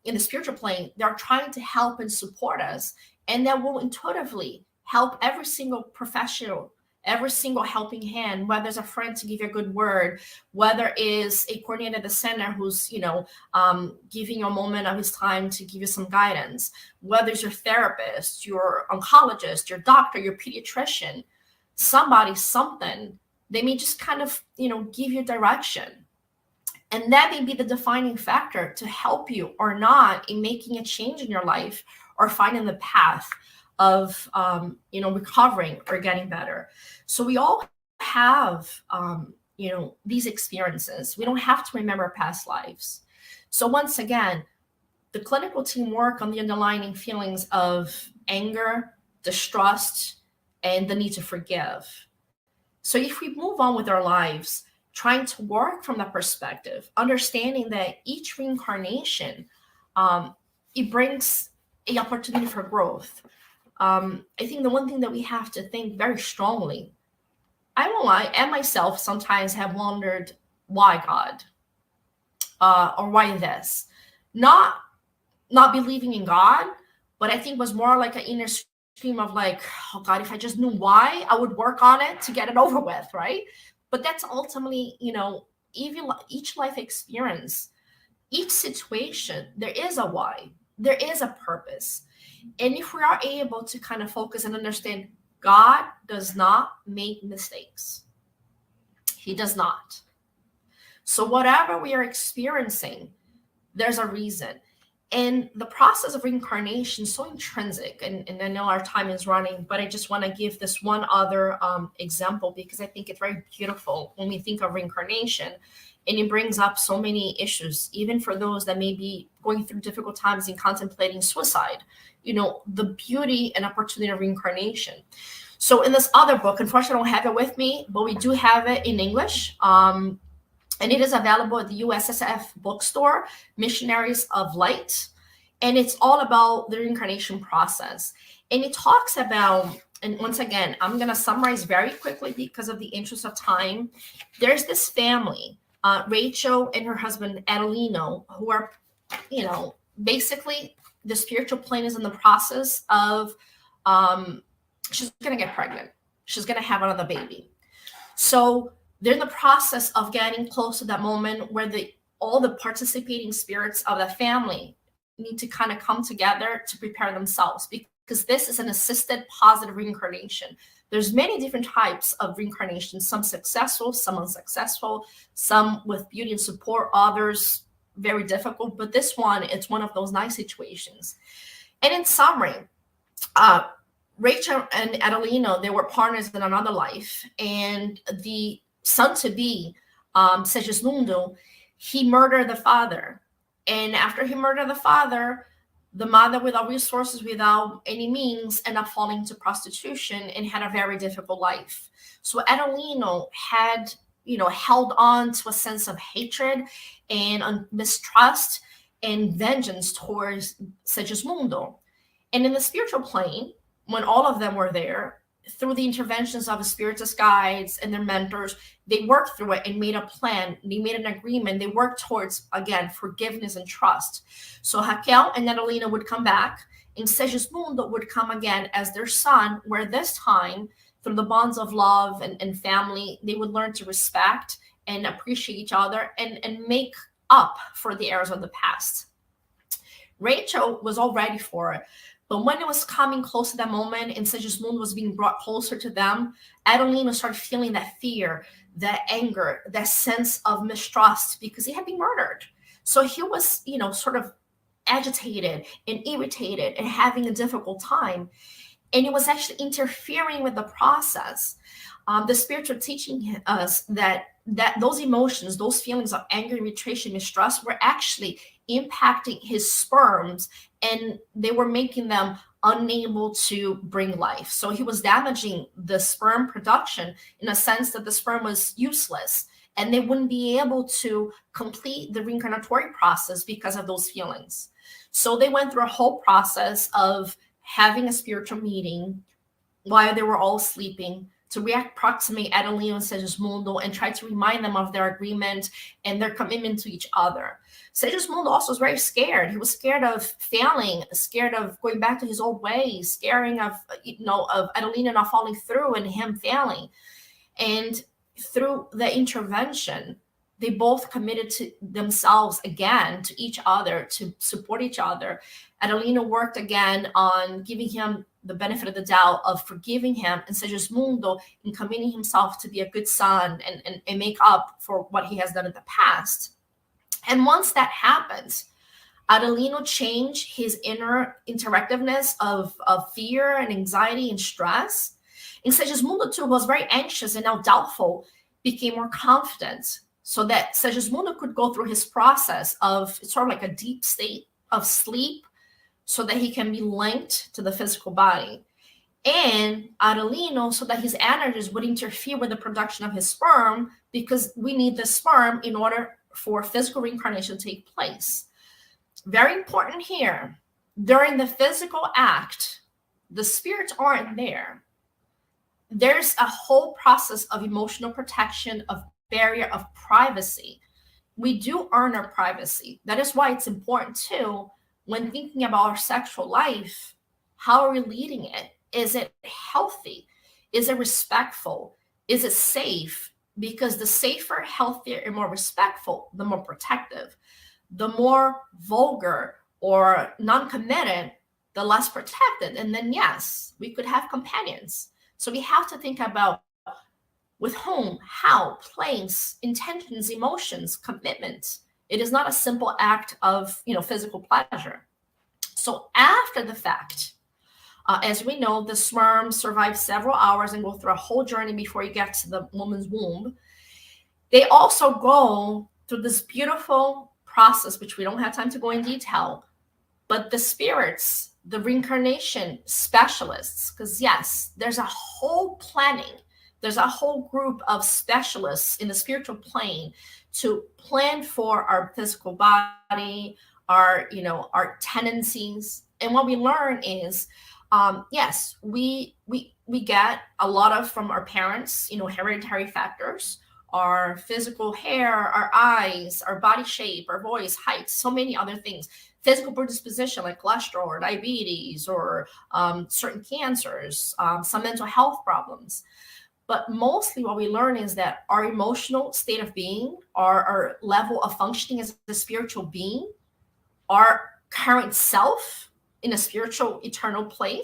in the spiritual plane, they're trying to help and support us, and that will intuitively help every single professional, every single helping hand, whether it's a friend to give you a good word, whether it's a coordinator at the center who's, giving you a moment of his time to give you some guidance, whether it's your therapist, your oncologist, your doctor, your pediatrician, somebody, something, they may just kind of, give you direction. And that may be the defining factor to help you or not in making a change in your life or finding the path of, recovering or getting better. So we all have, these experiences. We don't have to remember past lives. So once again, the clinical team work on the underlying feelings of anger, distrust, and the need to forgive. So if we move on with our lives, trying to work from that perspective, understanding that each reincarnation, it brings an opportunity for growth. I think the one thing that we have to think very strongly, I won't lie, and myself sometimes have wondered, why God? Or why this? Not believing in God, but I think was more like an inner stream of like, oh God, if I just knew why, I would work on it to get it over with, right? But that's ultimately, even each life experience, each situation, there is a why, there is a purpose. And if we are able to kind of focus and understand, God does not make mistakes. He does not. So whatever we are experiencing, there's a reason. And the process of reincarnation is so intrinsic. And I know our time is running, but I just want to give this one other example, because I think it's very beautiful when we think of reincarnation. And it brings up so many issues, even for those that may be going through difficult times and contemplating suicide, the beauty and opportunity of reincarnation. So in this other book, unfortunately, I don't have it with me, but we do have it in English. And it is available at the USSF bookstore, Missionaries of Light. And it's all about the reincarnation process. And it talks about, and once again, I'm going to summarize very quickly because of the interest of time. There's this family, Rachel and her husband, Adelino, who are, basically the spiritual plane is in the process of, she's going to get pregnant. She's going to have another baby. So they're in the process of getting close to that moment where all the participating spirits of the family need to kind of come together to prepare themselves, because this is an assisted positive reincarnation. There's many different types of reincarnation, some successful, some unsuccessful, some with beauty and support, others very difficult. But this one, it's one of those nice situations. And in summary, Rachel and Adelino, they were partners in another life. And the son-to-be, Segismundo, he murdered the father. And after he murdered the father, the mother, without resources, without any means, ended up falling into prostitution and had a very difficult life. So Adelino had, held on to a sense of hatred and mistrust and vengeance towards Segismundo. And in the spiritual plane, when all of them were there, through the interventions of the spiritist guides and their mentors, they worked through it and made a plan. They made an agreement. They worked towards, again, forgiveness and trust. So Raquel and Adelina would come back, and Segismundo would come again as their son, where this time, through the bonds of love and family, they would learn to respect and appreciate each other and make up for the errors of the past. Rachel was all ready for it. But when it was coming close to that moment and Segismundo was being brought closer to them, Adelino started feeling that fear, that anger, that sense of mistrust, because he had been murdered. So he was, sort of agitated and irritated and having a difficult time. And it was actually interfering with the process. the spirits are teaching us that those emotions, those feelings of anger, irritation, mistrust were actually impacting his sperms, and they were making them unable to bring life. So he was damaging the sperm production in a sense that the sperm was useless, and they wouldn't be able to complete the reincarnatory process because of those feelings. So they went through a whole process of having a spiritual meeting while they were all sleeping to reapproximate Adelino and Segismundo and try to remind them of their agreement and their commitment to each other. Segismundo also was very scared. He was scared of failing, scared of going back to his old ways, scaring of, of Adelino not falling through and him failing. And through the intervention, they both committed to themselves again, to each other, to support each other. Adelino worked again on giving him the benefit of the doubt of forgiving him, and Segismundo in committing himself to be a good son and make up for what he has done in the past. And once that happens, Adelino changed his inner interactiveness of fear and anxiety and stress. And Segismundo too was very anxious and now doubtful, became more confident, so that Segismundo could go through his process of sort of like a deep state of sleep, so that he can be linked to the physical body. And Adelino, so that his energies would interfere with the production of his sperm, because we need the sperm in order for physical reincarnation to take place. Very important here, during the physical act, the spirits aren't there. There's a whole process of emotional protection, of barrier, of privacy. We do earn our privacy. That is why it's important too, when thinking about our sexual life, how are we leading it? Is it healthy? Is it respectful? Is it safe? Because the safer, healthier, and more respectful, the more protective. The more vulgar or non-committed, the less protected. And then, yes, we could have companions. So we have to think about with whom, how, place, intentions, emotions, commitment. It is not a simple act of, physical pleasure. So after the fact, as we know, the sperm survives several hours and go through a whole journey before you get to the woman's womb. They also go through this beautiful process, which we don't have time to go in detail, but the spirits, the reincarnation specialists, because yes, there's a whole planning. There's a whole group of specialists in the spiritual plane to plan for our physical body, our tendencies. And what we learn is, yes, we get a lot of from our parents, hereditary factors, our physical hair, our eyes, our body shape, our voice, height, so many other things. Physical predisposition like cholesterol or diabetes or certain cancers, some mental health problems. But mostly what we learn is that our emotional state of being, our level of functioning as a spiritual being, our current self in a spiritual eternal plane,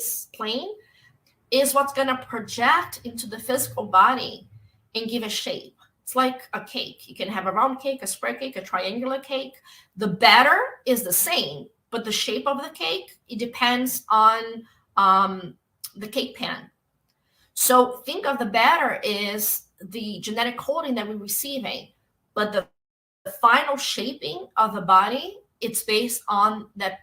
is what's going to project into the physical body and give a shape. It's like a cake. You can have a round cake, a square cake, a triangular cake. The batter is the same, but the shape of the cake, it depends on the cake pan. So think of the batter is the genetic coding that we're receiving, but the final shaping of the body, it's based on that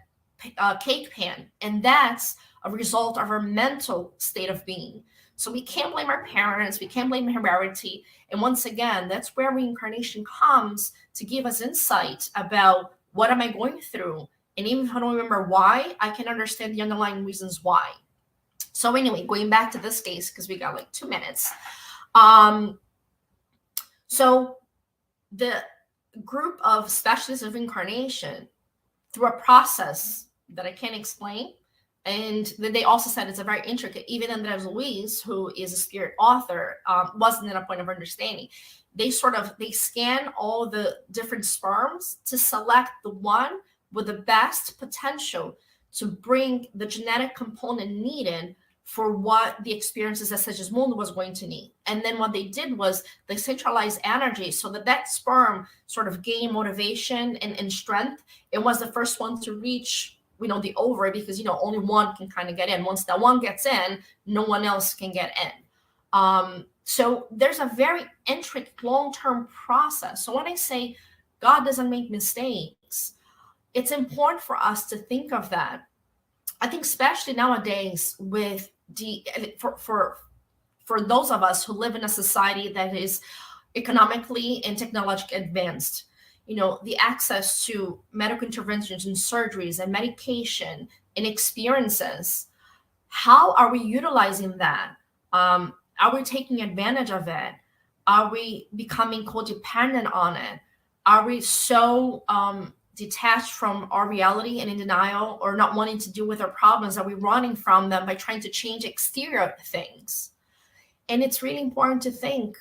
cake pan. And that's a result of our mental state of being. So we can't blame our parents. We can't blame heredity. And once again, that's where reincarnation comes to give us insight about what am I going through. And even if I don't remember why, I can understand the underlying reasons why. So anyway, going back to this case, because we got like 2 minutes. So the group of specialists of reincarnation, through a process that I can't explain, and they also said it's a very intricate, even Andrés Luiz, who is a spirit author, wasn't at a point of understanding. They scan all the different sperms to select the one with the best potential to bring the genetic component needed for what the experiences that Segismundo was going to need. And then what they did was they centralized energy so that sperm sort of gained motivation and strength. It was the first one to reach, the ovary, because, only one can kind of get in. Once that one gets in, no one else can get in. So there's a very intricate long-term process. So when I say God doesn't make mistakes, it's important for us to think of that. I think especially nowadays with for those of us who live in a society that is economically and technologically advanced, the access to medical interventions and surgeries and medication and experiences, how are we utilizing that? Are we taking advantage of it? Are we becoming codependent on it? Are we so detached from our reality and in denial, or not wanting to deal with our problems? Are we running from them by trying to change exterior things? And it's really important to think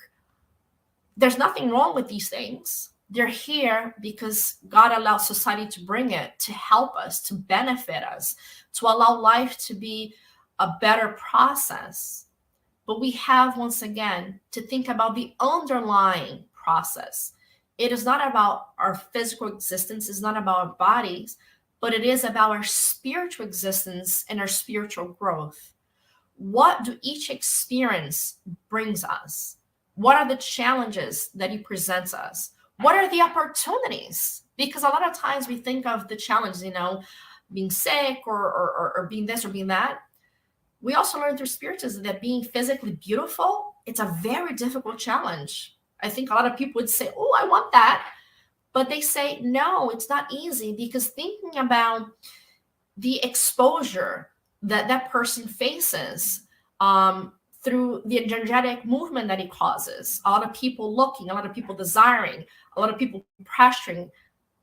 there's nothing wrong with these things. They're here because God allows society to bring it, to help us, to benefit us, to allow life to be a better process. But we have, once again, to think about the underlying process. It is not about our physical existence, it's not about our bodies, but it is about our spiritual existence and our spiritual growth. What do each experience brings us? What are the challenges that it presents us? What are the opportunities? Because a lot of times we think of the challenges, being sick or being this or being that. We also learn through spiritism that being physically beautiful, it's a very difficult challenge. I think a lot of people would say, oh, I want that. But they say, no, it's not easy, because thinking about the exposure that person faces through the energetic movement that it causes, a lot of people looking, a lot of people desiring, a lot of people pressuring,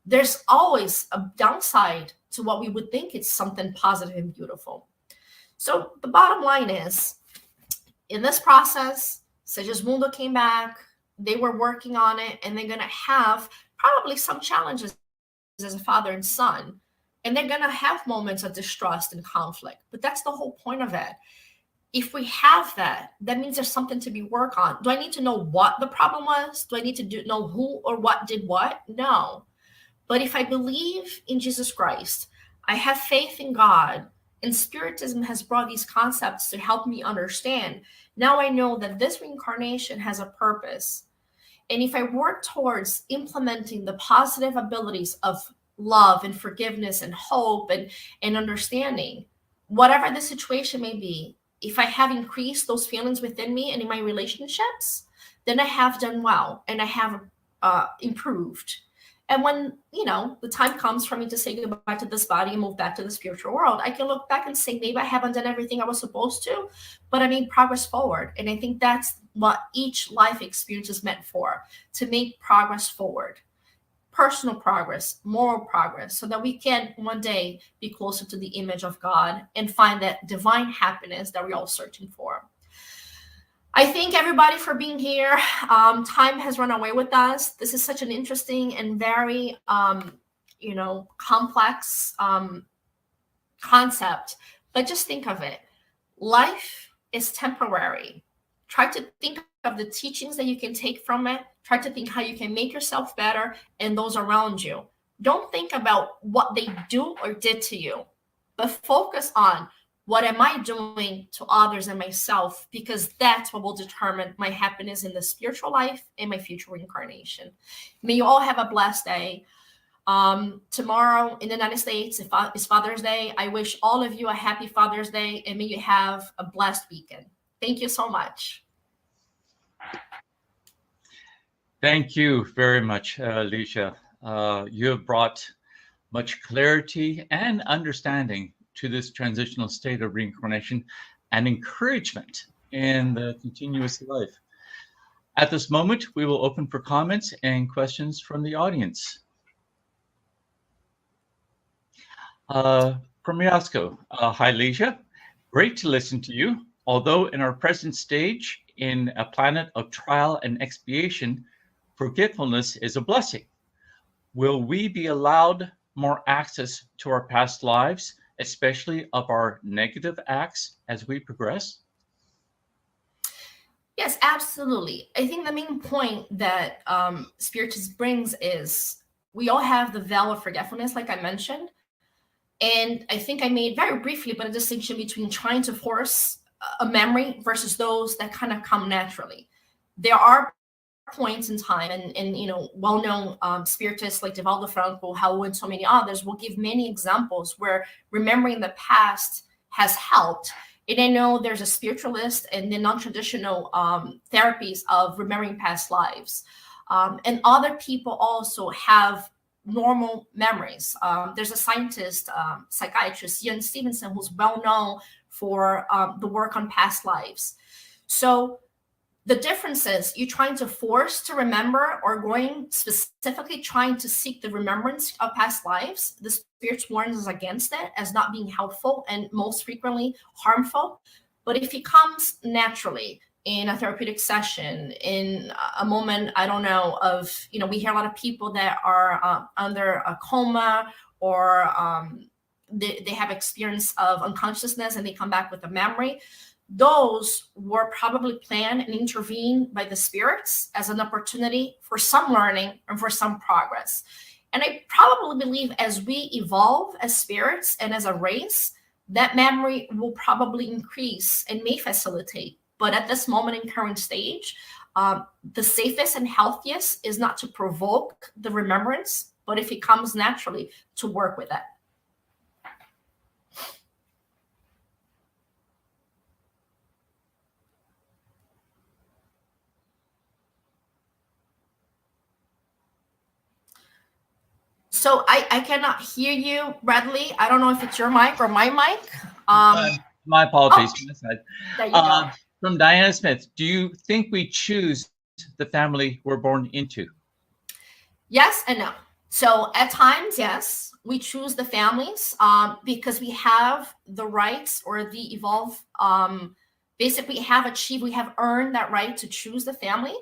there's always a downside to what we would think is something positive and beautiful. So the bottom line is, in this process, Segismundo came back, they were working on it, and they're going to have probably some challenges as a father and son. And they're going to have moments of distrust and conflict. But that's the whole point of it. If we have that, that means there's something to be worked on. Do I need to know what the problem was? Do I need to know who or what did what? No. But if I believe in Jesus Christ, I have faith in God, and Spiritism has brought these concepts to help me understand. Now I know that this reincarnation has a purpose. And if I work towards implementing the positive abilities of love and forgiveness and hope and understanding, whatever the situation may be, if I have increased those feelings within me and in my relationships, then I have done well and I have improved. And when, the time comes for me to say goodbye to this body and move back to the spiritual world, I can look back and say, maybe I haven't done everything I was supposed to, but I made progress forward. And I think that's what each life experience is meant for, to make progress forward. Personal progress, moral progress, so that we can one day be closer to the image of God and find that divine happiness that we're all searching for. I thank everybody for being here. Time has run away with us. This is such an interesting and very, complex concept. But just think of it. Life is temporary. Try to think of the teachings that you can take from it. Try to think how you can make yourself better and those around you. Don't think about what they do or did to you, but focus on what am I doing to others and myself, because that's what will determine my happiness in the spiritual life and my future reincarnation. May you all have a blessed day. Tomorrow in the United States is Father's Day. I wish all of you a happy Father's Day, and may you have a blessed weekend. Thank you so much. Thank you very much, Ligia. You have brought much clarity and understanding to this transitional state of reincarnation and encouragement in the continuous life. At this moment, we will open for comments and questions from the audience. From Miasco, hi Ligia, great to listen to you. Although in our present stage, in a planet of trial and expiation, forgetfulness is a blessing. Will we be allowed more access to our past lives, especially of our negative acts as we progress? Yes, absolutely. I think the main point that Spiritism brings is we all have the veil of forgetfulness, like I mentioned. And I think I made very briefly, but a distinction between trying to force a memory versus those that kind of come naturally. there are points in time, and you know, well-known spiritists like Divaldo Franco, Raul, and so many others will give many examples where remembering the past has helped. And I know there's a spiritualist and the non-traditional therapies of remembering past lives. And other people also have normal memories. There's a scientist, psychiatrist, Ian Stevenson, who's well known for the work on past lives. So the difference is you trying to force to remember or going specifically trying to seek the remembrance of past lives. The Spirit warns us against it as not being helpful and most frequently harmful. But if it comes naturally in a therapeutic session, in a moment, I don't know, of, you know, we hear a lot of people that are under a coma, or they have experience of unconsciousness and they come back with a memory. Those were probably planned and intervened by the spirits as an opportunity for some learning and for some progress. And I probably believe as we evolve as spirits and as a race, that memory will probably increase and may facilitate. But at this moment in current stage, the safest and healthiest is not to provoke the remembrance, but if it comes naturally, to work with it. So I cannot hear you, Bradley. I don't know if it's your mic or my mic. My apologies. Oh, there you go. From Diana Smith, do you think we choose the family we're born into? Yes and no. So at times, yes, we choose the families because we have the rights or the evolve. Basically, we have earned that right to choose the family.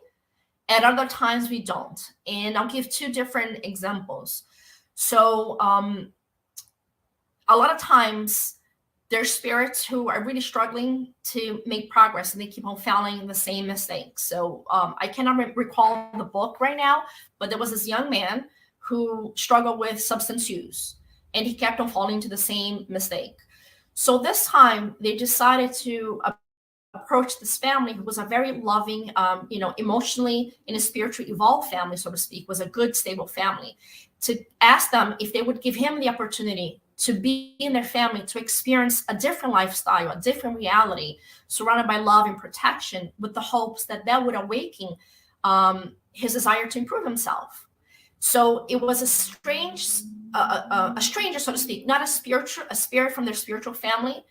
At other times, we don't. And I'll give two different examples. So a lot of times, there's spirits who are really struggling to make progress and they keep on failing the same mistakes. So I cannot recall the book right now, but there was this young man who struggled with substance use and he kept on falling into the same mistake. So this time they decided to approach this family, who was a very loving, emotionally in a spiritually evolved family, so to speak, was a good, stable family, to ask them if they would give him the opportunity to be in their family, to experience a different lifestyle, a different reality, surrounded by love and protection, with the hopes that that would awaken his desire to improve himself. So it was a stranger, so to speak, not a spirit from their spiritual family.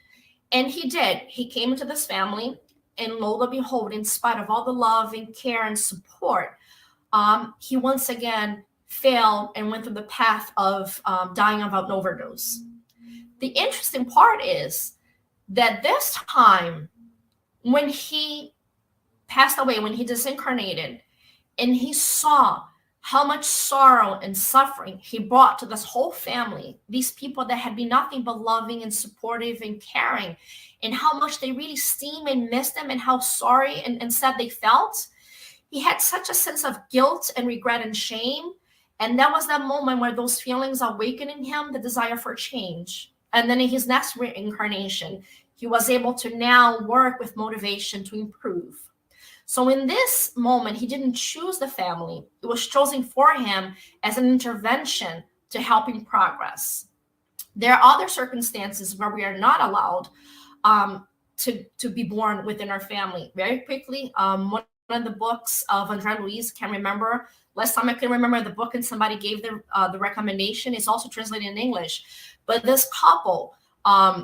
And he did. He came into this family, and lo and behold, in spite of all the love and care and support, he once again failed and went through the path of dying of an overdose. The interesting part is that this time, when he passed away, when he disincarnated, and he saw how much sorrow and suffering he brought to this whole family, these people that had been nothing but loving and supportive and caring, and how much they really esteemed and missed them, and how sorry and sad they felt, he had such a sense of guilt and regret and shame. And that was that moment where those feelings awakened in him the desire for change. And then in his next reincarnation, he was able to now work with motivation to improve. So in this moment, he didn't choose the family. It was chosen for him as an intervention to help him progress. There are other circumstances where we are not allowed to be born within our family. Very quickly, one of the books of Andre Luiz, can't remember. Last time I can remember the book and somebody gave the recommendation. It's also translated in English. But this couple,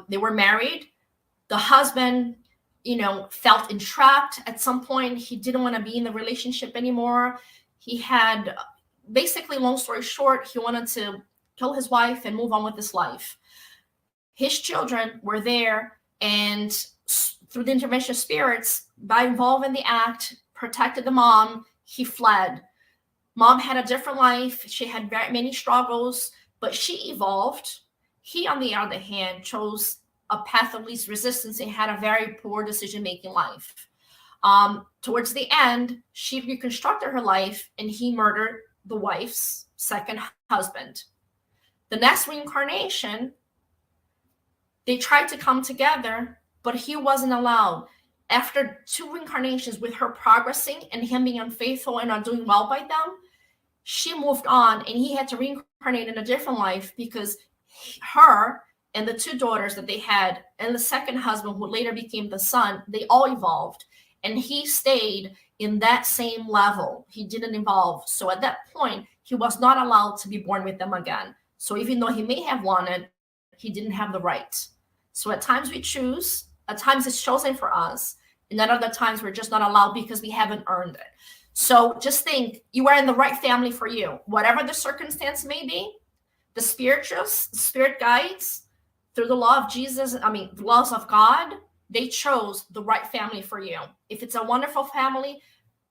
they were married. The husband, felt entrapped at some point. He didn't want to be in the relationship anymore. He had, basically, long story short, he wanted to kill his wife and move on with his life. His children were there, and through the intervention of spirits, by involving the act, protected the mom, he fled. Mom had a different life. She had very many struggles, but she evolved. He, on the other hand, chose a path of least resistance and had a very poor decision-making life. Towards the end, she reconstructed her life, and he murdered the wife's second husband. The next reincarnation, they tried to come together, but he wasn't allowed. after 2 reincarnations with her progressing and him being unfaithful and not doing well by them, she moved on and he had to reincarnate in a different life because her and the 2 daughters that they had and the second husband who later became the son, they all evolved. And he stayed in that same level. He didn't evolve. So at that point, he was not allowed to be born with them again. So even though he may have wanted, he didn't have the right. So at times we choose, at times it's chosen for us, and at other times we're just not allowed because we haven't earned it. So just think, you are in the right family for you. Whatever the circumstance may be, the spirituals, the spirit guides, through the law of Jesus, the laws of God, they chose the right family for you. If it's a wonderful family,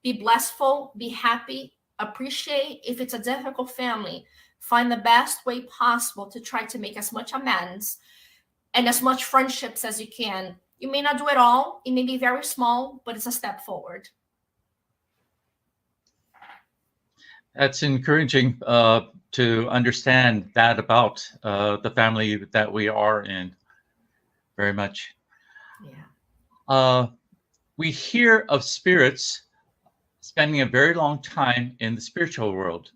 be blessful, be happy, appreciate. If it's a difficult family, find the best way possible to try to make as much amends and as much friendships as you can. You may not do it all. It may be very small, but it's a step forward. That's encouraging to understand that about the family that we are in. Very much. Yeah. We hear of spirits spending a very long time in the spiritual world,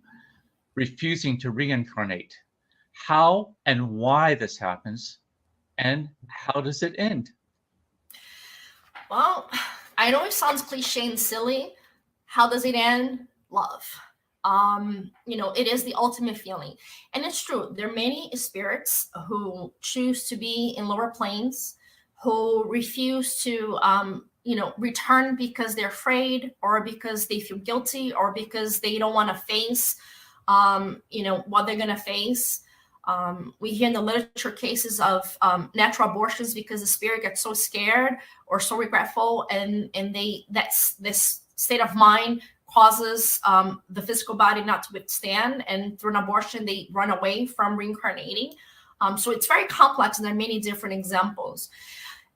refusing to reincarnate. How and why this happens, and how does it end? Well, I know it sounds cliche and silly. How does it end? Love. It is the ultimate feeling. And it's true. There are many spirits who choose to be in lower planes, who refuse to, return because they're afraid or because they feel guilty or because they don't want to face, what they're going to face. We hear in the literature cases of natural abortions because the spirit gets so scared or so regretful, and this state of mind causes the physical body not to withstand, and through an abortion they run away from reincarnating. So it's very complex, and there are many different examples.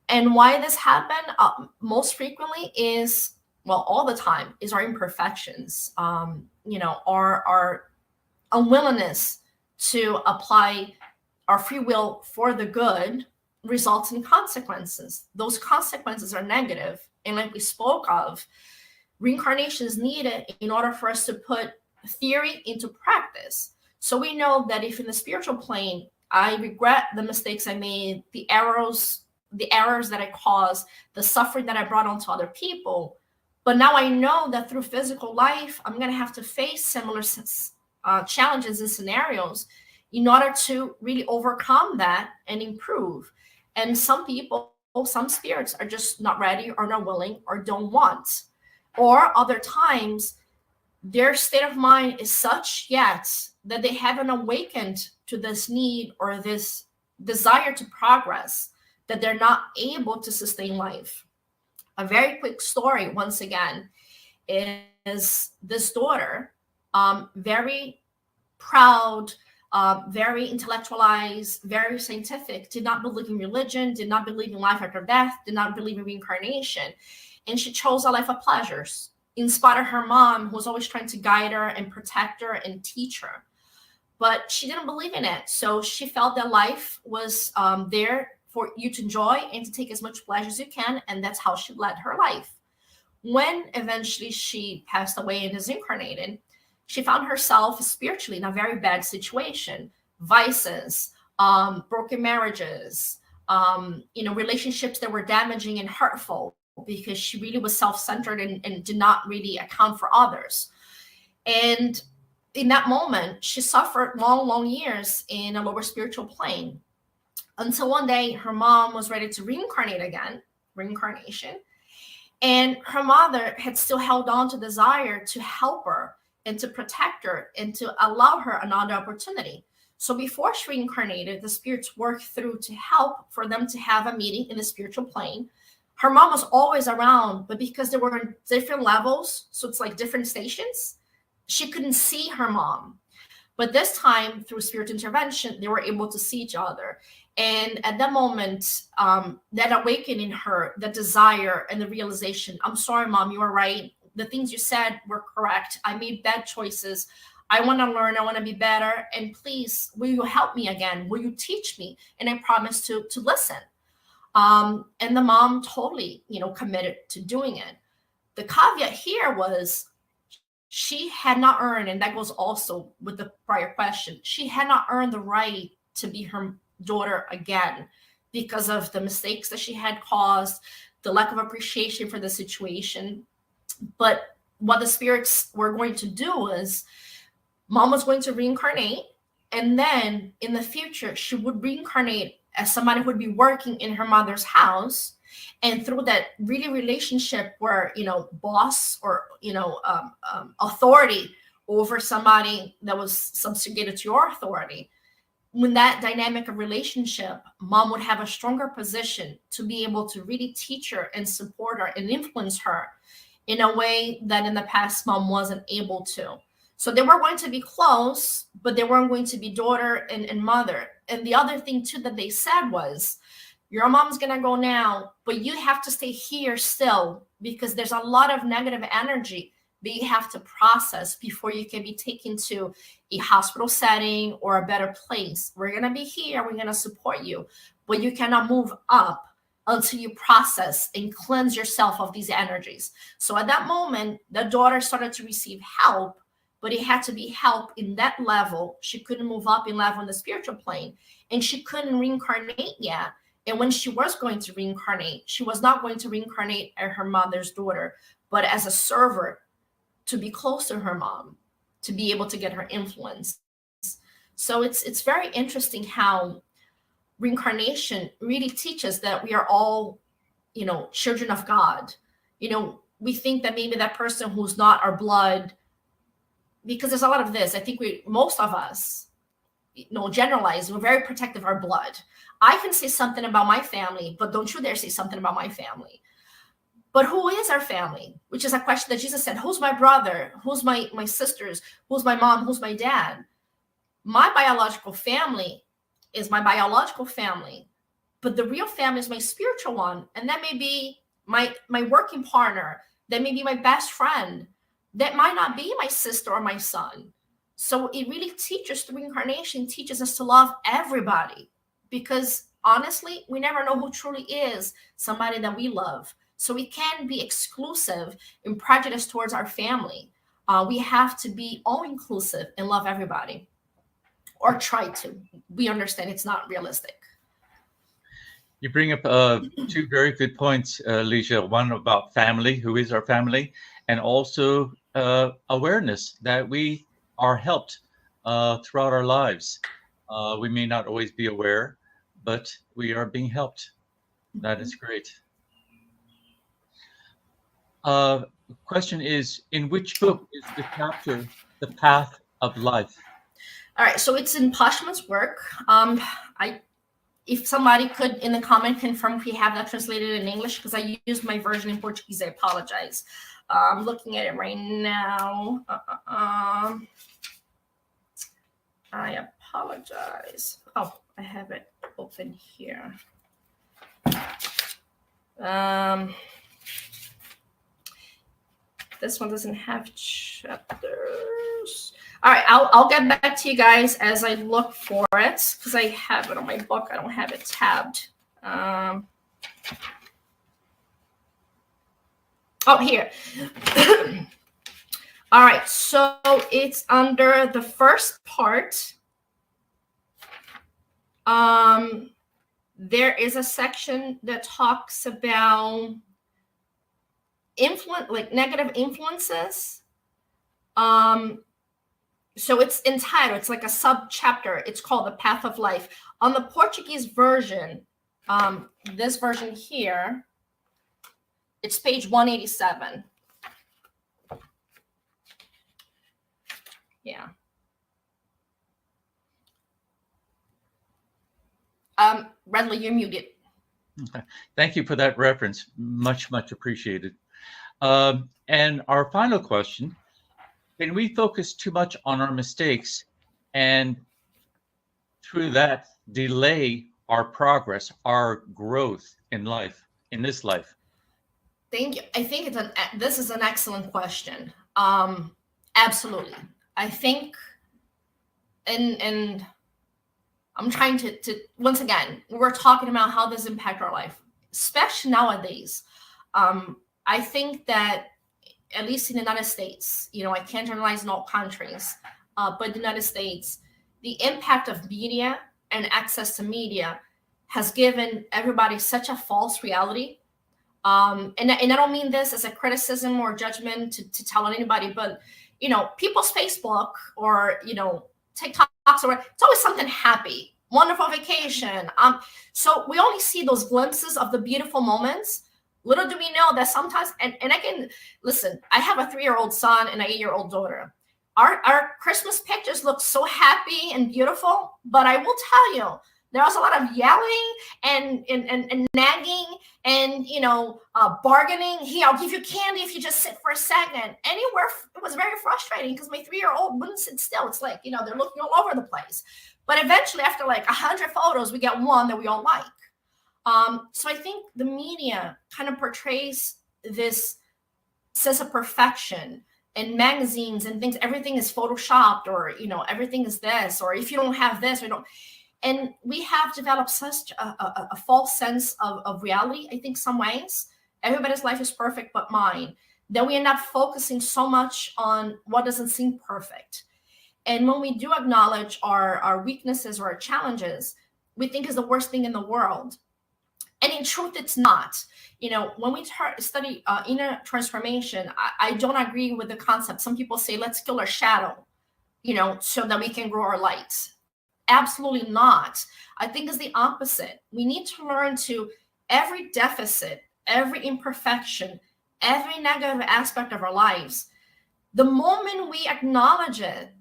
And why this happened most frequently is, all the time, is our imperfections, our unwillingness to apply our free will for the good results in consequences. Those consequences are negative. And like we spoke of, reincarnation is needed in order for us to put theory into practice. So we know that if in the spiritual plane, I regret the mistakes I made, the errors that I caused, the suffering that I brought onto other people, but now I know that through physical life, I'm going to have to face similar challenges and scenarios in order to really overcome that and improve. And some people, some spirits are just not ready or not willing or don't want. Or other times, their state of mind is such yet that they haven't awakened to this need or this desire to progress that they're not able to sustain life. A very quick story, once again, is this daughter, very proud, very intellectualized, very scientific, did not believe in religion, did not believe in life after death, did not believe in reincarnation. And she chose a life of pleasures, in spite of her mom, who was always trying to guide her and protect her and teach her. But she didn't believe in it. So she felt that life was there for you to enjoy and to take as much pleasure as you can. And that's how she led her life. When eventually she passed away and disincarnated, she found herself spiritually in a very bad situation. Vices, broken marriages, relationships that were damaging and hurtful, because she really was self-centered and did not really account for others. And in that moment, she suffered long, long years in a lower spiritual plane, until one day her mom was ready to reincarnate again, reincarnation. And her mother had still held on to desire to help her and to protect her and to allow her another opportunity. So before she reincarnated, the spirits worked through to help for them to have a meeting in the spiritual plane. Her mom was always around, but because they were in different levels, so it's like different stations, she couldn't see her mom. But this time, through spirit intervention, they were able to see each other. And at that moment, that awakening in her, the desire and the realization, I'm sorry, Mom, you were right. The things you said were correct. I made bad choices. I want to learn. I want to be better. And please, will you help me again? Will you teach me? And I promise to listen. And the mom totally, committed to doing it. The caveat here was she had not earned, and that goes also with the prior question, she had not earned the right to be her daughter again because of the mistakes that she had caused, the lack of appreciation for the situation. But what the spirits were going to do is mom was going to reincarnate, and then in the future, she would reincarnate as somebody who would be working in her mother's house. And through that really relationship where, boss or, authority over somebody that was subjugated to your authority, when that dynamic of relationship, mom would have a stronger position to be able to really teach her and support her and influence her in a way that in the past mom wasn't able to. So they were going to be close, but they weren't going to be daughter and mother. And the other thing too that they said was, your mom's going to go now, but you have to stay here still because there's a lot of negative energy that you have to process before you can be taken to a hospital setting or a better place. We're going to be here. We're going to support you, but you cannot move up until you process and cleanse yourself of these energies. So at that moment, the daughter started to receive help, but it had to be help in that level. She couldn't move up in level in the spiritual plane, and she couldn't reincarnate yet. And when she was going to reincarnate, she was not going to reincarnate as her mother's daughter, but as a server to be close to her mom, to be able to get her influence. So it's very interesting how reincarnation really teaches that we are all, children of God. We think that maybe that person who's not our blood, because there's a lot of this. I think most of us, generalize, we're very protective of our blood. I can say something about my family, but don't you dare say something about my family. But who is our family? Which is a question that Jesus said, who's my brother? Who's my sisters? Who's my mom? Who's my dad? My biological family is my biological family, but the real family is my spiritual one. And that may be my working partner. That may be my best friend. That might not be my sister or my son. So it really teaches, through reincarnation, teaches us to love everybody. Because honestly, we never know who truly is somebody that we love. So we can't be exclusive and prejudiced towards our family. We have to be all-inclusive and love everybody. Or try to. We understand it's not realistic. You bring up two very good points, Ligia. One about family, who is our family, and also awareness that we are helped throughout our lives. We may not always be aware, but we are being helped. That is great. Question is, in which book is the chapter The Path of Life? All right, so it's in Pashman's work. If somebody could in the comment confirm if we have that translated in English, because I used my version in Portuguese, I apologize. I'm looking at it right now. I apologize. Oh, I have it open here. This one doesn't have chapters. All right, I'll get back to you guys as I look for it, because I have it on my book. I don't have it tabbed. Oh, here. All right, so it's under the first part. There is a section that talks about negative influences. So it's entitled, it's like a sub-chapter. It's called The Path of Life. On the Portuguese version, this version here, it's page 187. Yeah. Bradley, you're muted. Okay. Thank you for that reference. Much, much appreciated. And our final question, can we focus too much on our mistakes and through that delay our progress, our growth in life, in this life? Thank you. I think this is an excellent question. Absolutely. I think, and I'm trying to once again, we're talking about how this impact our life, especially nowadays. I think that at least in the United States, I can't generalize in all countries, but the United States, the impact of media and access to media has given everybody such a false reality. And I don't mean this as a criticism or judgment to tell anybody, but people's Facebook or TikToks, or it's always something happy, wonderful vacation. So we only see those glimpses of the beautiful moments. Little do we know that sometimes, and I can listen, I have a 3-year-old son and an 8-year-old daughter. Our Christmas pictures look so happy and beautiful, but I will tell you, there was a lot of yelling and nagging and bargaining. Here, I'll give you candy if you just sit for a second. Anywhere, it was very frustrating because my 3-year-old wouldn't sit still. It's like they're looking all over the place. But eventually, after like 100 photos, we get one that we all like. So I think the media kind of portrays this sense of perfection, and magazines and things. Everything is photoshopped, or everything is this, or if you don't have this, we don't. And we have developed such a false sense of reality. I think some ways everybody's life is perfect but mine. Then we end up focusing so much on what doesn't seem perfect. And when we do acknowledge our weaknesses or our challenges, we think is the worst thing in the world. And in truth, it's not. When we study inner transformation, I don't agree with the concept. Some people say, let's kill our shadow, so that we can grow our light. Absolutely not. I think it's the opposite. We need to learn to every deficit, every imperfection, every negative aspect of our lives. The moment we acknowledge it,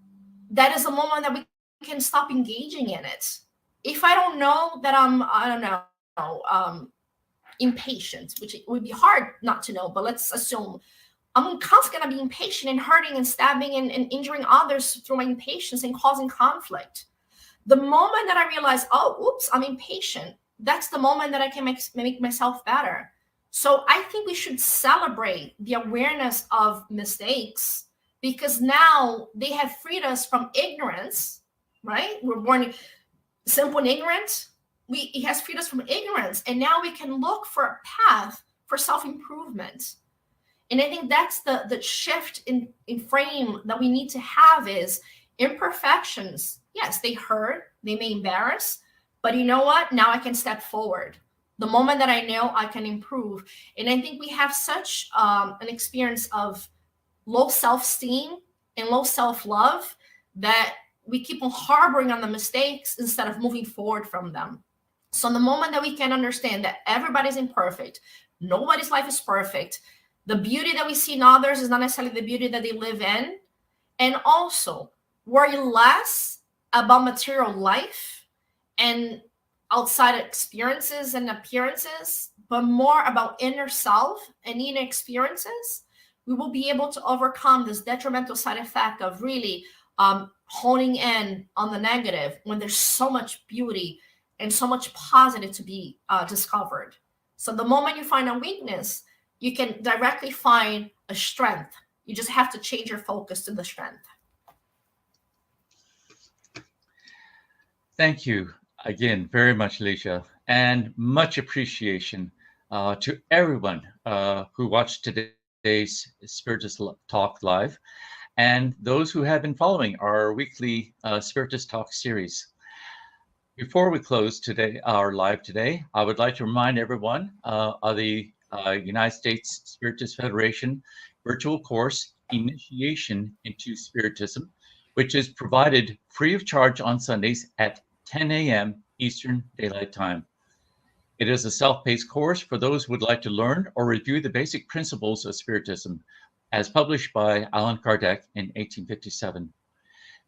that is the moment that we can stop engaging in it. If I don't know that I'm, impatient, which it would be hard not to know, but let's assume I'm constantly going to be impatient and hurting and stabbing and injuring others through my impatience and causing conflict. The moment that I realize, oops, I'm impatient, that's the moment that I can make myself better. So I think we should celebrate the awareness of mistakes, because now they have freed us from ignorance, right? We're born simple and ignorant. It has freed us from ignorance. And now we can look for a path for self-improvement. And I think that's the shift in frame that we need to have is imperfections. Yes, they hurt, they may embarrass, but you know what? Now I can step forward. The moment that I know I can improve. And I think we have such an experience of low self-esteem and low self-love that we keep on harboring on the mistakes instead of moving forward from them. So the moment that we can understand that everybody's imperfect, nobody's life is perfect, the beauty that we see in others is not necessarily the beauty that they live in, and also worry less about material life and outside experiences and appearances, but more about inner self and inner experiences, we will be able to overcome this detrimental side effect of really honing in on the negative when there's so much beauty and so much positive to be discovered. So the moment you find a weakness, you can directly find a strength. You just have to change your focus to the strength. Thank you again very much, Ligia, and much appreciation to everyone who watched today's Spiritist Talk Live, and those who have been following our weekly Spiritist Talk series. Before we close our live today, I would like to remind everyone of the United States Spiritist Federation virtual course, Initiation into Spiritism, which is provided free of charge on Sundays at 10 a.m. Eastern Daylight Time. It is a self-paced course for those who would like to learn or review the basic principles of Spiritism, as published by Allan Kardec in 1857.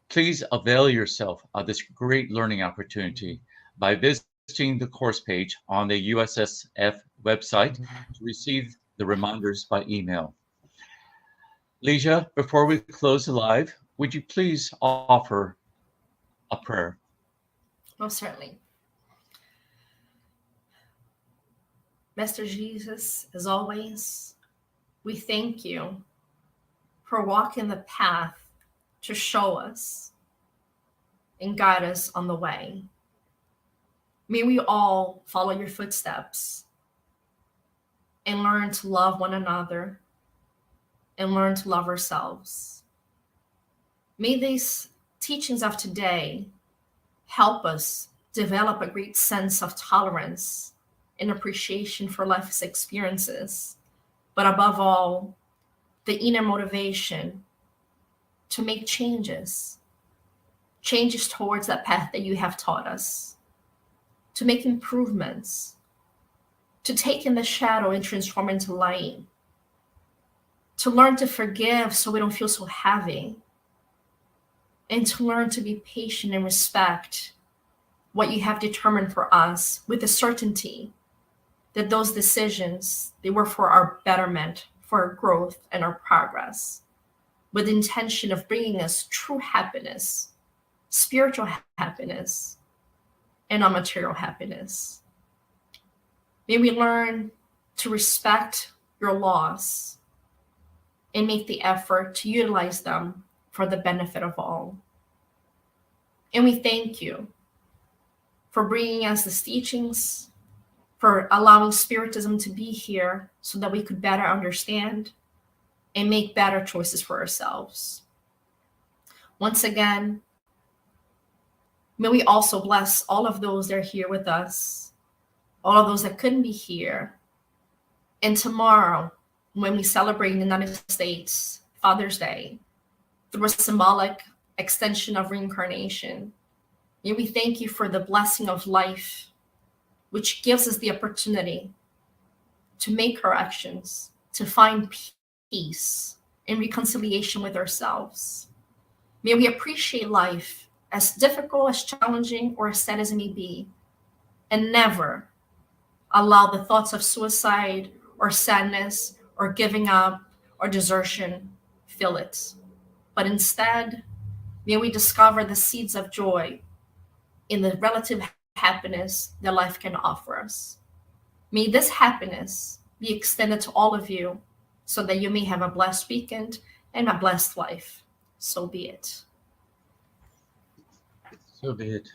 Please avail yourself of this great learning opportunity by visiting the course page on the USSF website to receive the reminders by email. Ligia, before we close the live, would you please offer a prayer? Most certainly. Master Jesus, as always, we thank you for walking the path to show us and guide us on the way. May we all follow your footsteps and learn to love one another and learn to love ourselves. May these teachings of today help us develop a great sense of tolerance and appreciation for life's experiences, but above all, the inner motivation to make changes towards that path that you have taught us, to make improvements, to take in the shadow and transform into light, to learn to forgive so we don't feel so heavy, and to learn to be patient and respect what you have determined for us with the certainty that those decisions, they were for our betterment, for our growth and our progress, with the intention of bringing us true happiness, spiritual happiness, and non-material happiness. May we learn to respect your laws and make the effort to utilize them for the benefit of all. And we thank you for bringing us these teachings, for allowing Spiritism to be here so that we could better understand and make better choices for ourselves. Once again, may we also bless all of those that are here with us, all of those that couldn't be here. And tomorrow, when we celebrate in the United States Father's Day, through a symbolic extension of reincarnation, may we thank you for the blessing of life, which gives us the opportunity to make corrections, to find peace and reconciliation with ourselves. May we appreciate life, as difficult, as challenging, or as sad as it may be, and never allow the thoughts of suicide or sadness or giving up or desertion fill it. But instead, may we discover the seeds of joy in the relative happiness that life can offer us. May this happiness be extended to all of you so that you may have a blessed weekend and a blessed life. So be it. So be it.